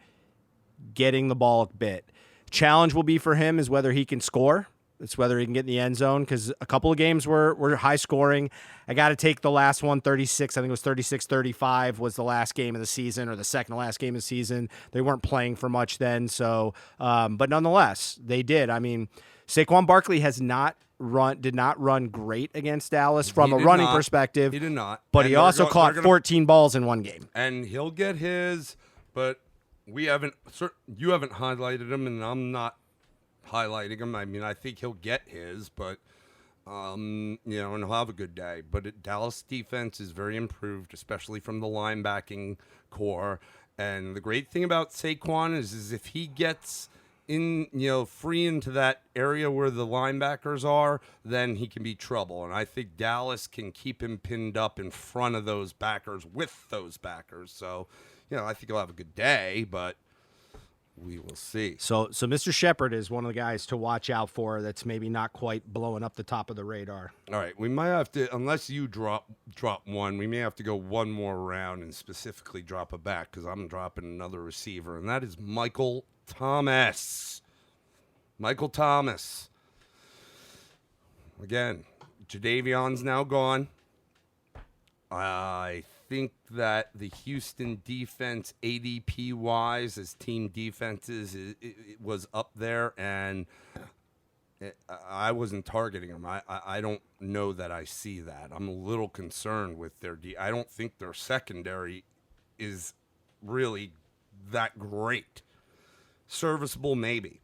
getting the ball a bit. Challenge will be for him is whether he can score. It's whether he can get in the end zone, because a couple of games were high scoring. I got to take the last one, 36. I think it was 36-35 was the last game of the season, or the second to last game of the season. They weren't playing for much then. So, but nonetheless, they did. I mean, Saquon Barkley did not run great against Dallas from a running perspective. He did not. But he also caught 14 balls in one game. And he'll get his, but you haven't highlighted him, and I'm not highlighting him. I mean, I think he'll get his, but and he'll have a good day. But Dallas defense is very improved, especially from the linebacking core. And the great thing about Saquon is if he gets in, free into that area where the linebackers are, then he can be trouble. And I think Dallas can keep him pinned up in front of those backers with those backers. So, I think he'll have a good day, but we will see. So Mr. Shepard is one of the guys to watch out for that's maybe not quite blowing up the top of the radar. All right. We might have to, unless you drop one, we may have to go one more round and specifically drop a back, because I'm dropping another receiver, and that is Michael Thomas. Michael Thomas. Again, Jadavion's now gone. I think that the Houston defense, ADP-wise, as team defenses, it was up there, and I wasn't targeting them. I don't know that I see that. I'm a little concerned with their I don't think their secondary is really that great. Serviceable, maybe.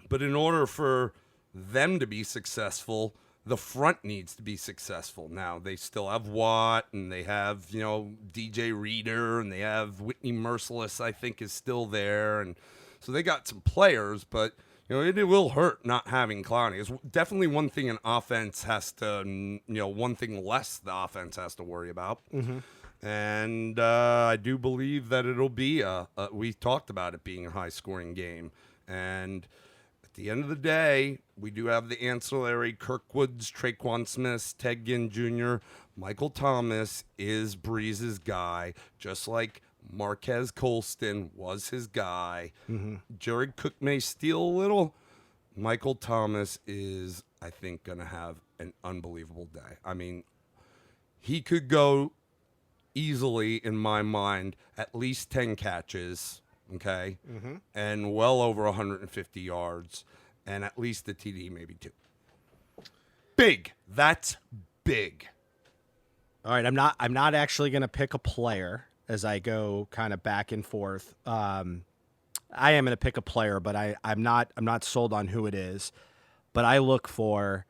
But in order for them to be successful, the front needs to be successful. Now, they still have Watt, and they have, DJ Reader, and they have Whitney Merciless, I think, is still there. And so they got some players, but, it will hurt not having Clowney. It's definitely one thing an offense has to, one thing less the offense has to worry about. Mm-hmm. And I do believe that it'll be, we talked about it being a high-scoring game. And at the end of the day, we do have the ancillary Kirkwoods, Traquan Smiths, Ted Ginn Jr. Michael Thomas is Breeze's guy, just like Marquez Colston was his guy. Jared Cook may steal a little. Michael Thomas is, I think, going to have an unbelievable day. I mean, he could go easily, in my mind, at least 10 catches, okay, and well over 150 yards, and at least the TD, maybe 2. Big. That's big. All right, I'm not actually going to pick a player as I go kind of back and forth. I am going to pick a player, but I'm not sold on who it is. But I look for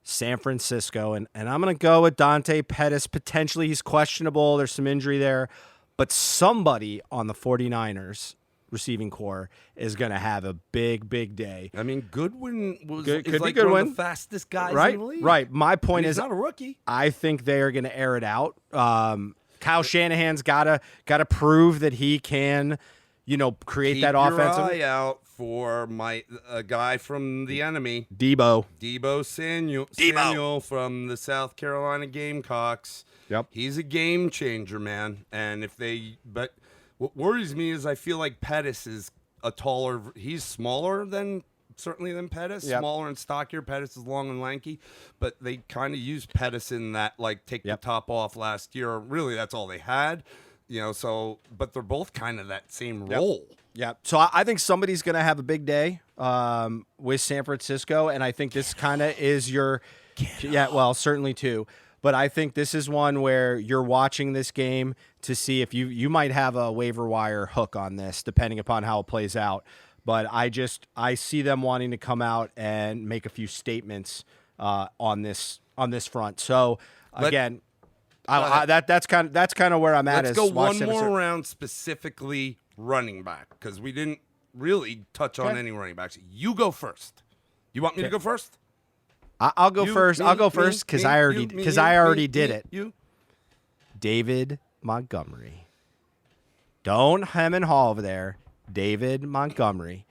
San Francisco, and I'm going to go with Dante Pettis. Potentially he's questionable. There's some injury there. But somebody on the 49ers receiving core is going to have a big, big day. I mean, Goodwin Could be like Goodwin. one of the fastest guys Right? in the league. Right. My point He's is not a rookie. I think they are going to air it out. Kyle Shanahan's gotta prove that he can, create that offensive. Keep your eye out for a guy from the enemy, Debo Samuel from the South Carolina Gamecocks. Yep. He's a game changer, man. And but what worries me is I feel like Pettis is he's smaller certainly than Pettis, Yep. smaller and stockier. Pettis is long and lanky, but they kind of used Pettis in that, take the top off last year. Really, that's all they had, but they're both kind of that same role. Yeah. So I think somebody's going to have a big day with San Francisco, and I think this kind of is certainly too. But I think this is one where you're watching this game to see if you might have a waiver wire hook on this, depending upon how it plays out. But I see them wanting to come out and make a few statements on this front. So again, that's kind of where I'm at. Let's go one more round, specifically running back, because we didn't really touch on any running backs. You go first. You want me to go first? I'll go first. I'll go first because I already did it. You, David Montgomery. Don't hem and haw over there. David Montgomery.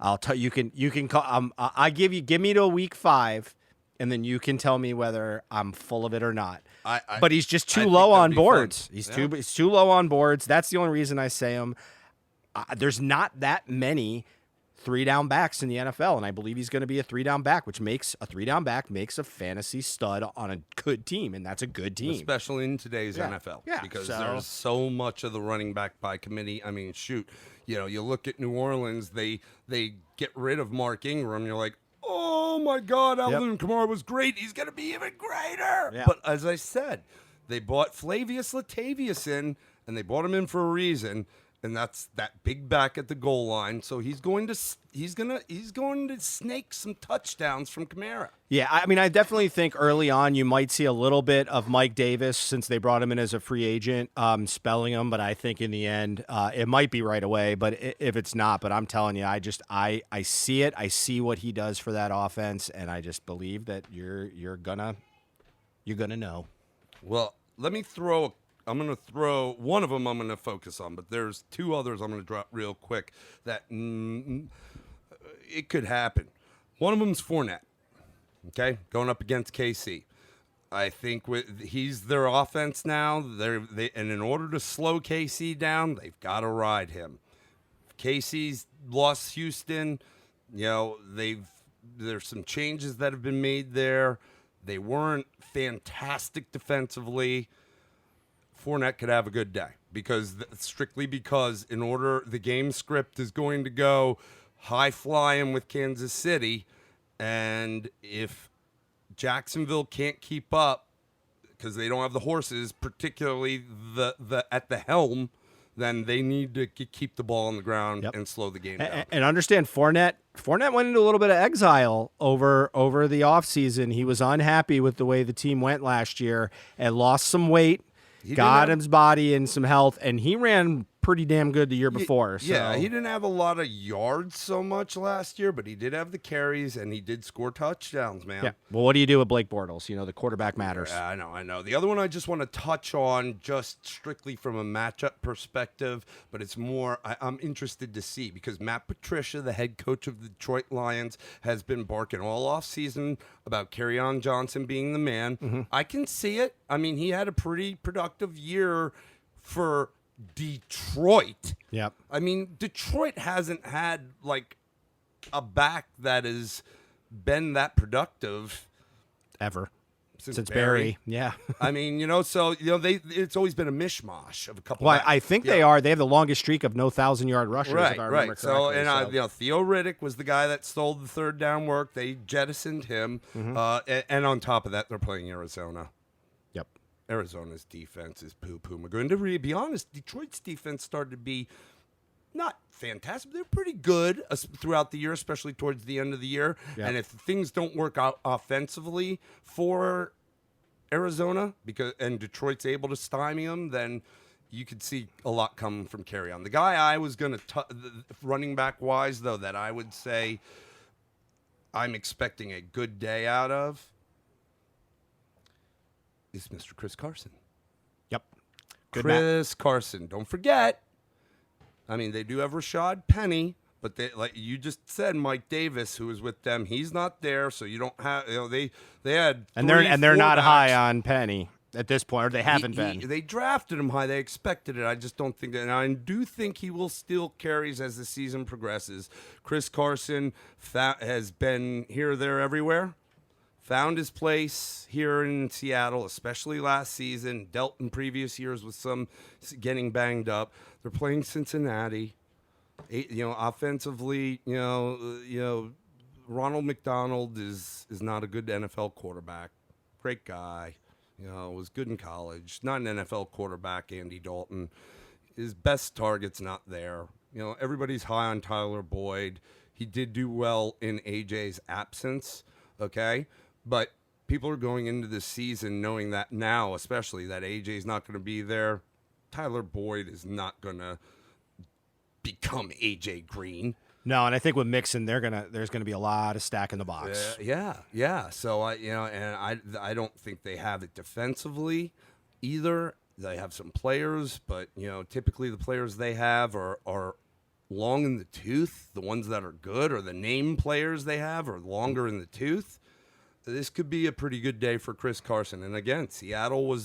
I'll tell you can call. Give me to week 5, and then you can tell me whether I'm full of it or not. But he's just too low on boards. He's too low on boards. That's the only reason I say him. There's not that many 3-down backs in the NFL, and I believe he's going to be a 3-down back, which makes a 3-down back makes a fantasy stud on a good team, and that's a good team, especially in today's NFL. Yeah, because there's so much of the running back by committee. I mean, shoot, you look at New Orleans, they get rid of Mark Ingram, you're like, oh my God, Alvin Kamara was great. He's going to be even greater. Yeah. But as I said, they bought Flavius Latavius in, and they bought him in for a reason. And that's that big back at the goal line. So he's going to snake some touchdowns from Kamara. Yeah, I mean, I definitely think early on you might see a little bit of Mike Davis since they brought him in as a free agent, spelling him. But I think in the end, it might be right away. But if it's not, but I'm telling you, I see it. I see what he does for that offense, and I just believe that you're gonna know. Well, let me throw. I'm going to throw one of them I'm going to focus on, but there's 2 others I'm going to drop real quick that it could happen. One of them's Fournette, okay, going up against KC. I think he's their offense now. And in order to slow KC down, they've got to ride him. KC's lost Houston. There's some changes that have been made there. They weren't fantastic defensively. Fournette could have a good day strictly because in order the game script is going to go high flying with Kansas City, and if Jacksonville can't keep up because they don't have the horses, particularly the at the helm, then they need to keep the ball on the ground and slow the game down. And understand Fournette went into a little bit of exile over the offseason. He was unhappy with the way the team went last year and lost some weight. Got his body and some health, and he ran pretty damn good the year before. So. Yeah, he didn't have a lot of yards so much last year, but he did have the carries, and he did score touchdowns, man. Yeah. Well, what do you do with Blake Bortles? The quarterback matters. Yeah, I know. The other one I just want to touch on just strictly from a matchup perspective, but it's more I'm interested to see because Matt Patricia, the head coach of the Detroit Lions, has been barking all offseason about Kerryon Johnson being the man. Mm-hmm. I can see it. I mean, he had a pretty productive year for Detroit. Yep. I mean, Detroit hasn't had like a back that has been that productive Ever. since Barry. Yeah. I mean, so it's always been a mishmash of a couple. Well, I think they are. They have the longest streak of no 1,000-yard rushers, if I remember correctly. So, and Theo Riddick was the guy that stole the third down work. They jettisoned him, and on top of that, they're playing Arizona. Yep. Arizona's defense is poo-poo. Magoo. To be honest, Detroit's defense started to be not fantastic. They're pretty good throughout the year, especially towards the end of the year. Yep. And if things don't work out offensively for Arizona and Detroit's able to stymie them, then you could see a lot coming from Carry-On. The guy I was going to running back wise, though, that I would say I'm expecting a good day out of is Mr. Chris Carson. Yep. Good Chris Carson. Don't forget, I mean, they do have Rashad Penny, but they, like you just said, Mike Davis, who was with them, he's not there, so you don't have. They had and they're not high on Penny at this point, or they haven't been. They drafted him high. They expected it. I just don't think that. And I do think he will steal carries as the season progresses. Chris Carson has been here, there, everywhere. Found his place here in Seattle, especially last season. Dealt in previous years with some getting banged up. They're playing Cincinnati. Offensively, Ronald McDonald is not a good NFL quarterback. Great guy. Was good in college. Not an NFL quarterback, Andy Dalton. His best target's not there. Everybody's high on Tyler Boyd. He did do well in AJ's absence, okay? But people are going into this season knowing that now, especially, that AJ's not going to be there. Tyler Boyd is not going to become AJ Green. No, and I think with Mixon, there's gonna be a lot of stack in the box. Yeah. So I don't think they have it defensively either. They have some players, but typically the players they have are long in the tooth. The ones that are good, or the name players they have, are longer in the tooth. This could be a pretty good day for Chris Carson. And again, Seattle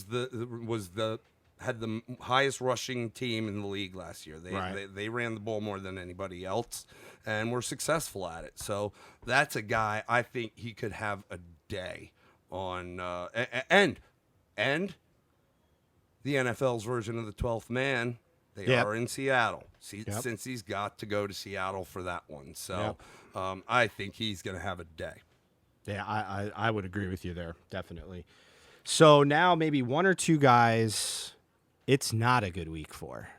had the highest rushing team in the league last year. They ran the ball more than anybody else, and were successful at it. So that's a guy I think he could have a day on. And the NFL's version of the 12th man, they are in Seattle. Since he's got to go to Seattle for that one. So I think he's going to have a day. Yeah, I would agree with you there, definitely. So now maybe one or two guys it's not a good week for.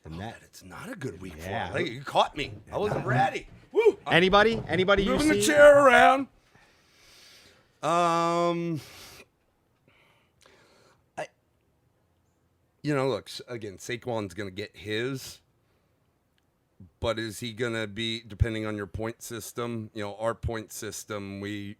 And it's not a good week for. Yeah. Hey, you caught me. I wasn't ready. Woo! Anybody you Moving see? the chair around. Look, again, Saquon's going to get his. But is he going to be, depending on your point system, our point system, we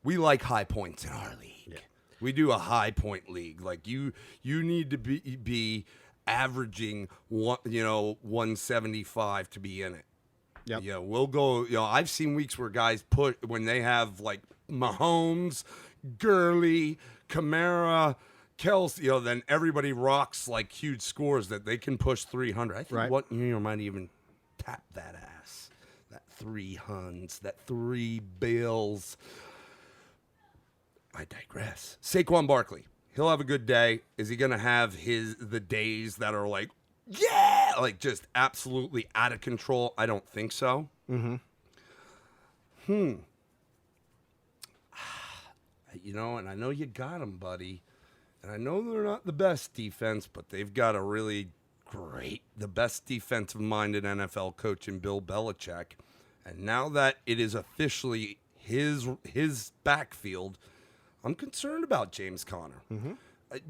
like high points in our league. Yeah. We do a high point league. Like you need to be averaging 175 to be in it. Yep. Yeah, we'll go. I've seen weeks where guys put when they have like Mahomes, Gurley, Kamara, Kelsey, then everybody rocks like huge scores that they can push 300. I think what might even tap that ass. That 3 Huns, that 3 Bills. I digress. Saquon Barkley, he'll have a good day. Is he going to have the days that are like, yeah, like just absolutely out of control? I don't think so. Mm-hmm. And I know you got him, buddy. And I know they're not the best defense, but they've got a really the best defensive-minded NFL coach in Bill Belichick. And now that it is officially his backfield, I'm concerned about James Conner. Mm-hmm.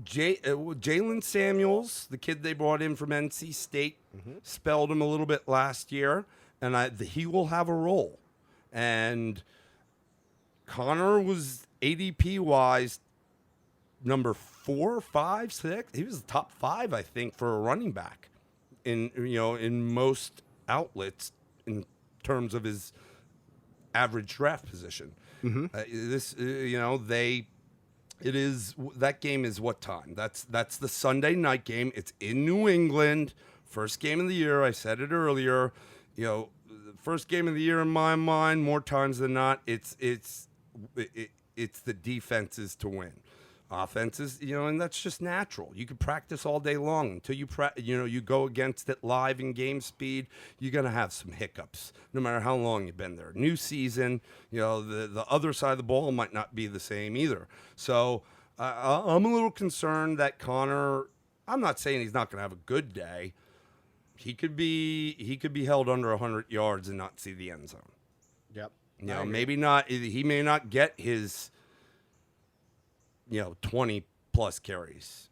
Jalen Samuels, the kid they brought in from NC State, spelled him a little bit last year, and he will have a role. And Conner was ADP-wise number 4, 5, 6. He was the top 5, I think, for a running back in most outlets in terms of his average draft position. Mm-hmm. It is. That game is what time? That's the Sunday night game. It's in New England. First game of the year. I said it earlier. The first game of the year in my mind, more times than not, it's the defenses to win. Offenses, and that's just natural. You could practice all day long until you go against it live in game speed. You're gonna have some hiccups, no matter how long you've been there. New season, the other side of the ball might not be the same either. So I'm a little concerned that Connor. I'm not saying he's not gonna have a good day. He could be held under 100 yards and not see the end zone. Yep. Maybe not. He may not get his 20 plus carries,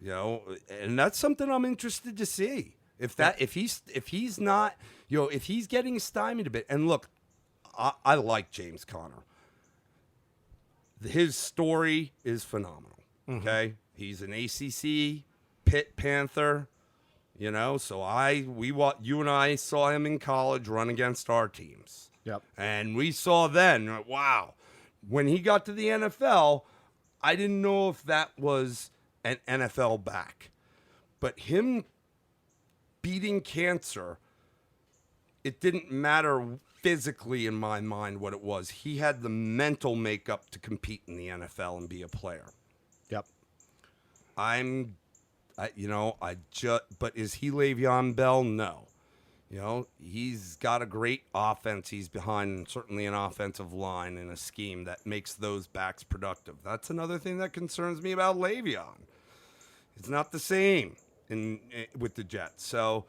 and that's something I'm interested to see. If he's not, if he's getting stymied a bit. And look, I like James Conner. His story is phenomenal. Okay. He's an ACC Pitt Panther, so you and I saw him in college run against our teams. Yep. And we saw then, wow, when he got to the NFL, I didn't know if that was an NFL back. But him beating cancer, it didn't matter physically in my mind what it was. He had the mental makeup to compete in the NFL and be a player. Yep. But is he Le'Veon Bell? No. He's got a great offense. He's behind certainly an offensive line and a scheme that makes those backs productive. That's another thing that concerns me about Le'Veon. It's not the same with the Jets. So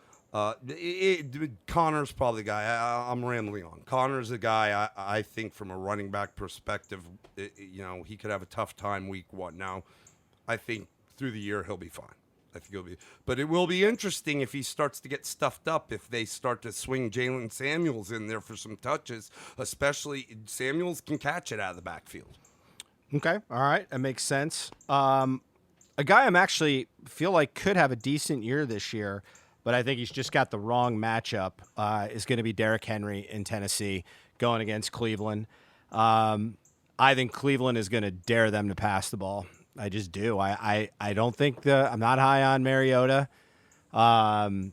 Connor's probably the guy. I'm rambling on. Connor's the guy I think from a running back perspective, he could have a tough time week 1. Now, I think through the year he'll be fine. But it will be interesting if he starts to get stuffed up, if they start to swing Jalen Samuels in there for some touches, especially Samuels can catch it out of the backfield. Okay. All right. That makes sense. A guy I'm actually feel like could have a decent year this year, but I think he's just got the wrong matchup, is going to be Derrick Henry in Tennessee going against Cleveland. I think Cleveland is going to dare them to pass the ball. I just do. I don't think I'm not high on Mariota. I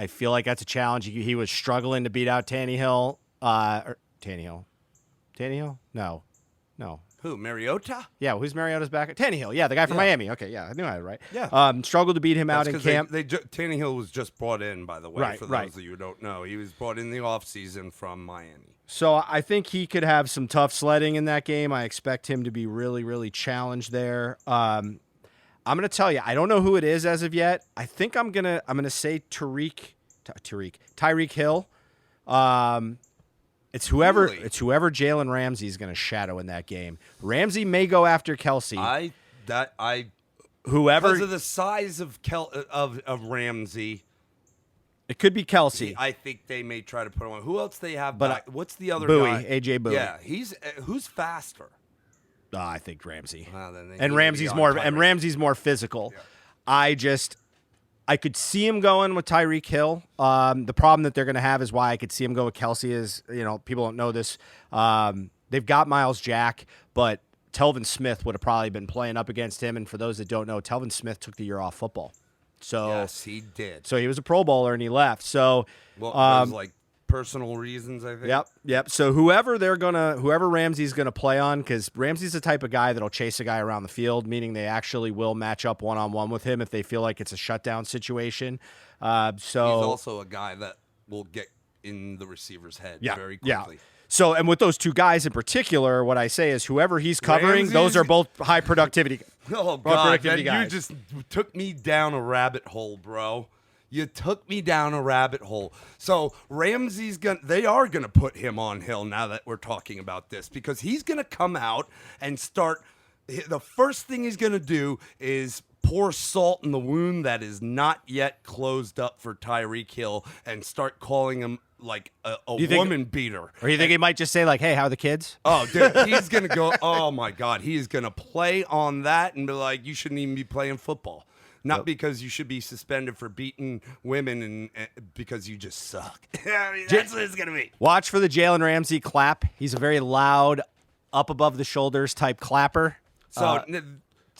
feel like that's a challenge. He was struggling to beat out Tannehill. Tannehill? No. Who, Mariota? Yeah, who's Mariota's back? Tannehill. Yeah, the guy from Miami. Okay, yeah, I knew I had it right. Yeah. Struggled to beat him out in camp. Tannehill was just brought in, by the way, right, for those of you who don't know. He was brought in the offseason from Miami. So I think he could have some tough sledding in that game. I expect him to be really, really challenged there. I'm going to tell you, I don't know who it is as of yet. I think I'm gonna say Tyreek Hill. It's whoever Jalen Ramsey is going to shadow in that game. Ramsey may go after Kelsey. Whoever, because of the size of Ramsey. It could be Kelsey. I think they may try to put him on. Who else they have? But what's the other Bowie, guy? AJ Bowie. Yeah, who's faster? I think Ramsey. And Ramsey's more physical. Yeah. I could see him going with Tyreek Hill. The problem that they're going to have is why I could see him go with Kelsey is, people don't know this. They've got Miles Jack, but Telvin Smith would have probably been playing up against him. And for those that don't know, Telvin Smith took the year off football. So yes, he did. So he was a Pro Bowler and he left. So there's like personal reasons, I think. Yep. So whoever Ramsey's gonna play on, because Ramsey's the type of guy that'll chase a guy around the field, meaning they actually will match up 1-on-1 with him if they feel like it's a shutdown situation. He's also a guy that will get in the receiver's head very quickly. Yeah. So, and with those two guys in particular, what I say is whoever he's covering, those are both high productivity. Oh, God, you just took me down a rabbit hole, bro. You took me down a rabbit hole. So Ramsey's they are gonna put him on Hill now that we're talking about this, because he's gonna come out and start. The first thing he's gonna do is pour salt in the wound that is not yet closed up for Tyreek Hill and start calling him like a woman beater. Or you think he might just say like, "Hey, how are the kids?" Oh, dude, he's gonna go. Oh my God, he is gonna play on that and be like, "You shouldn't even be playing football." Not because you should be suspended for beating women and because you just suck. I mean, that's what it's going to be. Watch for the Jalen Ramsey clap. He's a very loud, up above the shoulders type clapper. So,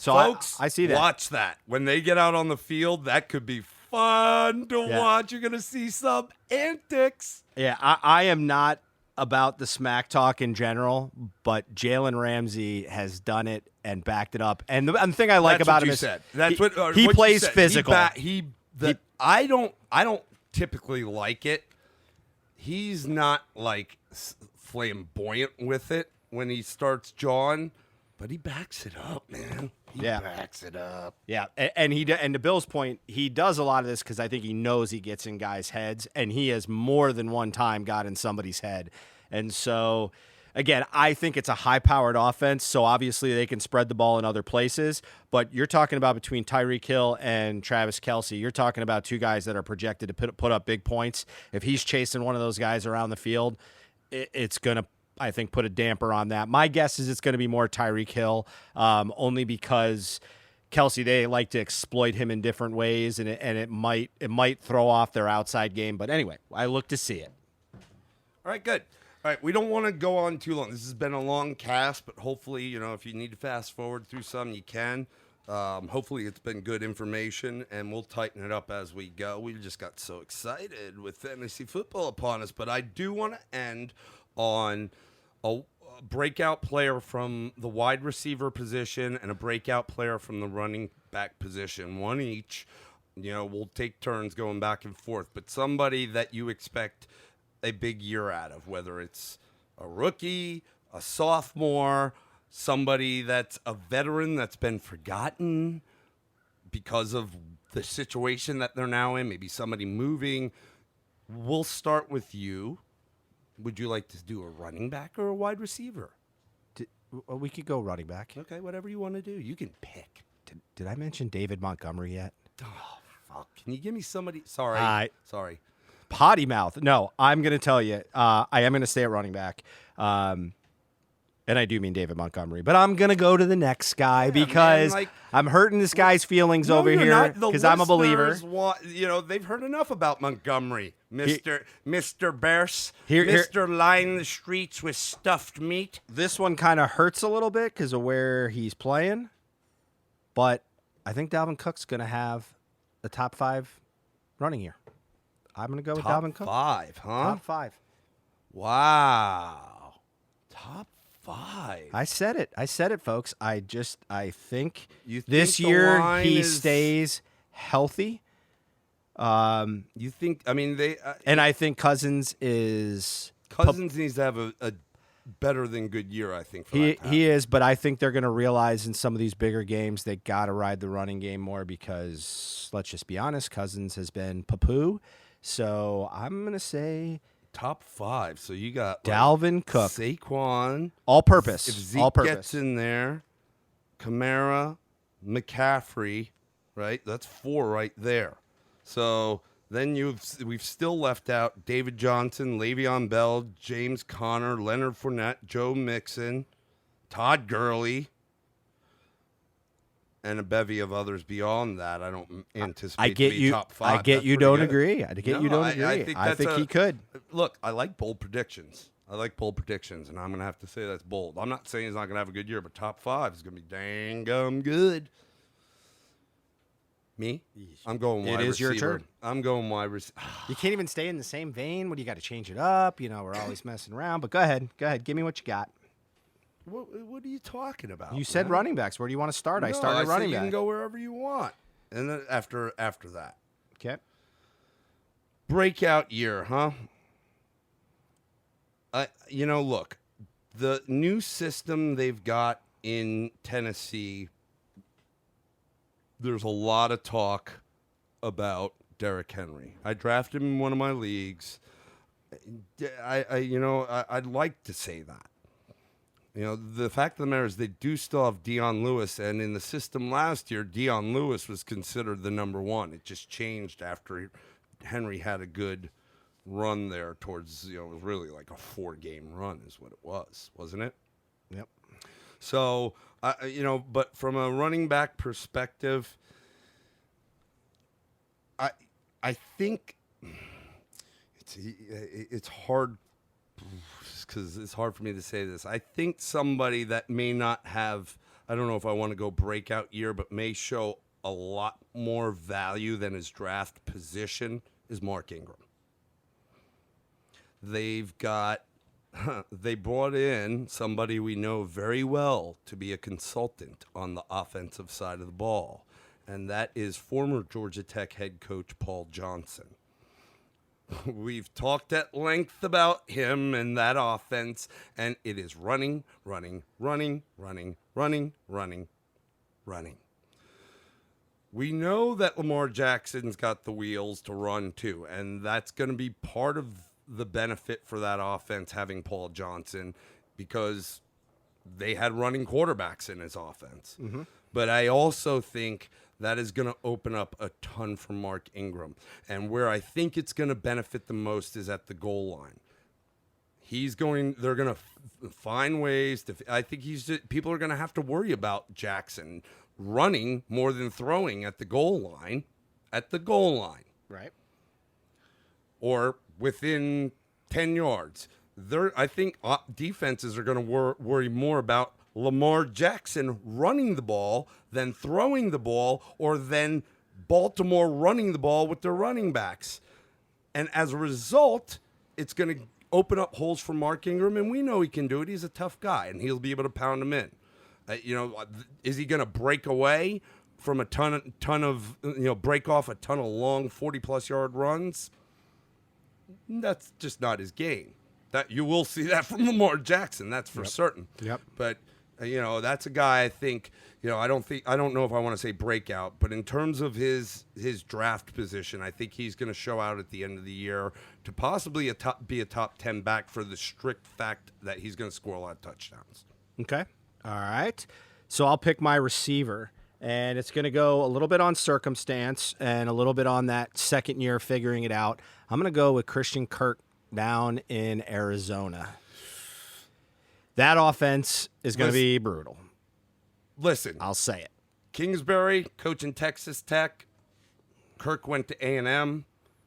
So folks, I see that. watch that. When they get out on the field, that could be fun to watch. You're going to see some antics. Yeah, I am not about the smack talk in general, but Jalen Ramsey has done it and backed it up. And the thing I like That's about what him you is said. That's he, what he what you plays said. physical. I don't typically like it. He's not like flamboyant with it when he starts jawing, but he backs it up, man. He backs it up. Yeah, and to Bill's point, he does a lot of this because I think he knows he gets in guys' heads, and he has more than one time got in somebody's head. And so, again, I think it's a high-powered offense, so obviously they can spread the ball in other places. But you're talking about between Tyreek Hill and Travis Kelce, you're talking about two guys that are projected to put up big points. If he's chasing one of those guys around the field, it's going to, I think, put a damper on that. My guess is it's going to be more Tyreek Hill, only because Kelce, they like to exploit him in different ways, and it might throw off their outside game. But anyway, I look to see it. All right, good. All right, we don't want to go on too long. This has been a long cast, but hopefully, if you need to fast forward through some, you can. Hopefully, it's been good information, and we'll tighten it up as we go. We just got so excited with fantasy football upon us, but I do want to end on a breakout player from the wide receiver position and a breakout player from the running back position, one each. We'll take turns going back and forth, but somebody that you expect a big year out of, whether it's a rookie, a sophomore, somebody that's a veteran that's been forgotten because of the situation that they're now in, maybe somebody moving. We'll start with you. Would you like to do a running back or a wide receiver? We could go running back. Okay, whatever you want to do. You can pick. Did I mention David Montgomery yet? Oh, fuck. Can you give me somebody? Sorry. Potty mouth. No, I'm going to tell you. I am going to stay at running back. And I do mean David Montgomery. But I'm going to go to the next guy because I'm hurting this guy's feelings over here because I'm a believer. They've heard enough about Montgomery, Mr. Bears, Mr. Line the streets with stuffed meat. This one kind of hurts a little bit because of where he's playing. But I think Dalvin Cook's going to have the top 5 running year. I'm going to go with Dalvin Cook. Top 5, huh? Top 5. Wow. Top 5. I said it, folks. I think this year he stays healthy. You think? I mean, and I think Cousins needs to have a better than good year. I think he is, but I think they're going to realize in some of these bigger games they got to ride the running game more because let's just be honest, Cousins has been poo-poo. So I'm going to say top 5. So you got Dalvin Cook, Saquon, all purpose. If Zeke gets in there, Kamara, McCaffrey, right? That's 4 right there. So then we've still left out David Johnson, Le'Veon Bell, James Conner, Leonard Fournette, Joe Mixon, Todd Gurley, and a bevy of others beyond that. I don't anticipate to be top 5. I get you don't agree. I think he could. Look, I like bold predictions. And I'm going to have to say that's bold. I'm not saying he's not going to have a good year, but top 5 is going to be dang good. Me? I'm going wide receiver. It is your turn. I'm going wide receiver. You can't even stay in the same vein. What do you got to change it up? We're always messing around. But go ahead. Give me what you got. What are you talking about? You said running backs. Where do you want to start? I started running back. You can go wherever you want. And then after that. Okay. Breakout year, huh? Look, the new system they've got in Tennessee, there's a lot of talk about Derrick Henry. I drafted him in one of my leagues. I'd like to say that. The fact of the matter is they do still have Dion Lewis, and in the system last year, Dion Lewis was considered the number 1. It just changed after Henry had a good run there towards, it was really like a 4-game run is what it was, wasn't it? Yep. So, but from a running back perspective, I think it's hard because it's hard for me to say this. I think somebody that may not have I don't know if I want to go breakout year, but may show a lot more value than his draft position is Mark Ingram. They've got, they brought in somebody we know very well to be a consultant on the offensive side of the ball, and that is former Georgia Tech head coach Paul Johnson. We've talked at length about him and that offense, and it is running. We know that Lamar Jackson's got the wheels to run too, and that's going to be part of the benefit for that offense having Paul Johnson, because they had running quarterbacks in his offense. Mm-hmm. But I also think that is going to open up a ton for Mark Ingram. And where I think it's going to benefit the most is at the goal line. They're going to find ways to, I think people are going to have to worry about Jackson running more than throwing at the goal line. Right. Or within 10 yards. I think defenses are going to worry more about Lamar Jackson running the ball than throwing the ball, or then Baltimore running the ball with their running backs. And as a result, it's going to open up holes for Mark Ingram, and we know he can do it. He's a tough guy, and he'll be able to pound them in. Is he going to break away from a ton of break off a ton of long 40-plus yard runs? That's just not his game. That you will see that from Lamar Jackson, that's for certain. Yep. But that's a guy I think, I don't know if I want to say breakout, but in terms of his draft position, I think he's going to show out at the end of the year to possibly be a top 10 back for the strict fact that he's going to score a lot of touchdowns. Okay. All right. So I'll pick my receiver, and it's going to go a little bit on circumstance and a little bit on that second year figuring it out. I'm going to go with Christian Kirk down in Arizona. That offense is going to be brutal. Listen, I'll say it. Kingsbury, coaching Texas Tech. Kirk went to A&M.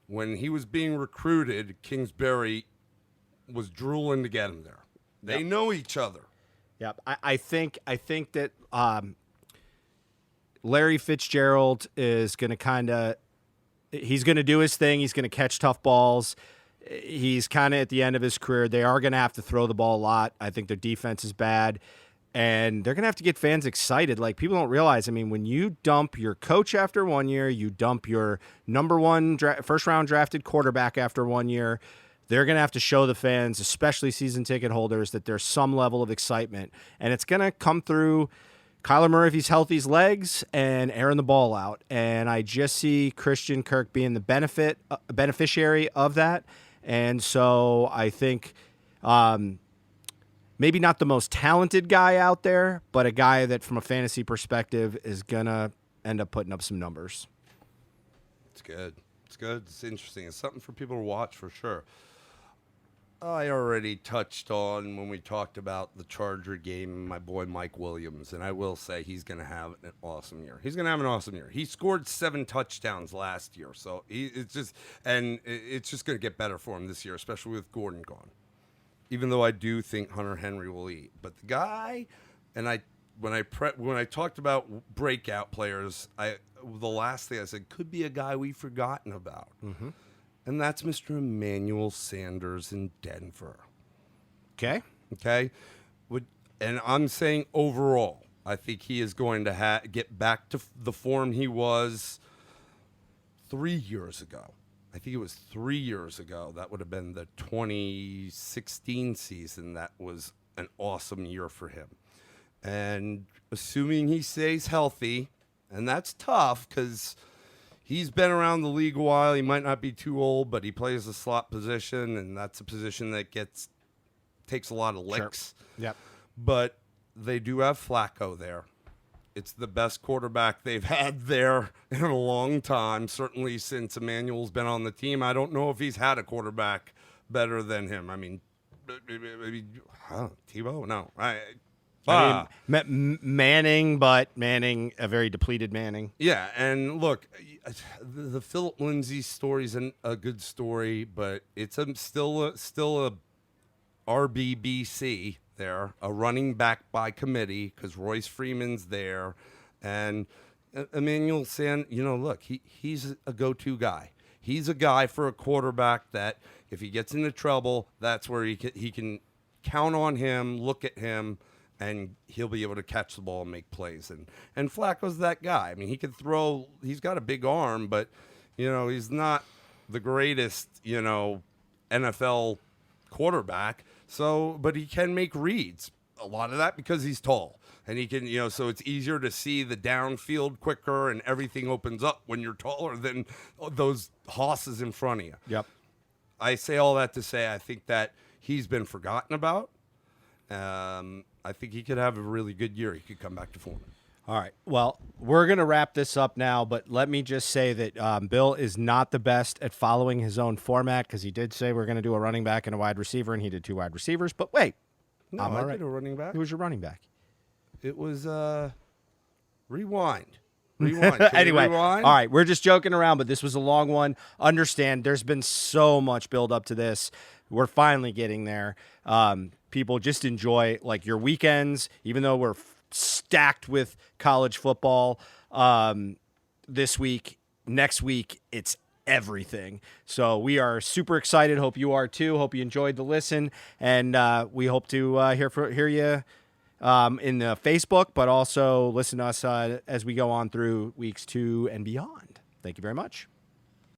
When he was being recruited, Kingsbury was drooling to get him there. They know each other. Yep. I think that Larry Fitzgerald is going to he's going to do his thing. He's going to catch tough balls. He's kind of at the end of his career. They are going to have to throw the ball a lot. I think their defense is bad, and they're going to have to get fans excited. Like, people don't realize, when you dump your coach after 1 year, you dump your number one first-round drafted quarterback after 1 year, they're going to have to show the fans, especially season ticket holders, that there's some level of excitement. And it's going to come through Kyler Murray, if he's healthy's legs, and airing the ball out. And I just see Christian Kirk being the beneficiary of that. And so I think maybe not the most talented guy out there, but a guy that from a fantasy perspective is going to end up putting up some numbers. It's good. It's interesting. It's something for people to watch for sure. I already touched on when we talked about the Charger game, my boy Mike Williams, and I will say he's going to have an awesome year. He scored 7 touchdowns last year, so it's just going to get better for him this year, especially with Gordon gone. Even though I do think Hunter Henry will eat, but the guy, and when I talked about breakout players, the last thing I said could be a guy we've forgotten about. Mm-hmm. And that's Mr. Emmanuel Sanders in Denver. Okay. And I'm saying overall, I think he is going to get back to the form he was 3 years ago. I think it was 3 years ago. That would have been the 2016 season. That was an awesome year for him. And assuming he stays healthy, and that's tough because he's been around the league a while. He might not be too old, but he plays a slot position, and that's a position that takes a lot of licks. Sure. Yep. But they do have Flacco there. It's the best quarterback they've had there in a long time, certainly since Emmanuel's been on the team. I don't know if he's had a quarterback better than him. Maybe Tebow? No. Manning, but Manning, a very depleted Manning. Yeah, and look, the Philip Lindsay story is a good story, but it's still a RBBC, there, a running back by committee because Royce Freeman's there, and Emmanuel Sand. Look, he's a go-to guy. He's a guy for a quarterback that if he gets into trouble, that's where he can count on him, look at him, and he'll be able to catch the ball and make plays. And Flacco's that guy. I mean, he can throw. He's got a big arm, but he's not the greatest NFL quarterback. So, but he can make reads. A lot of that because he's tall. And he can, so it's easier to see the downfield quicker and everything opens up when you're taller than those hosses in front of you. Yep. I say all that to say I think that he's been forgotten about. I think he could have a really good year. He could come back to form. All right. Well, we're going to wrap this up now, but let me just say that Bill is not the best at following his own format because he did say we're going to do a running back and a wide receiver, and he did 2 wide receivers. But wait. No, I did a running back. Who was your running back? It was Rewind. Anyway, rewind? all right, we're just joking around, but this was a long one. Understand, there's been so much build up to this. We're finally getting there. People just enjoy your weekends, even though we're stacked with college football this week. Next week, it's everything. So we are super excited. Hope you are too. Hope you enjoyed the listen, and we hope to hear you in the Facebook, but also listen to us as we go on through weeks 2 and beyond. Thank you very much.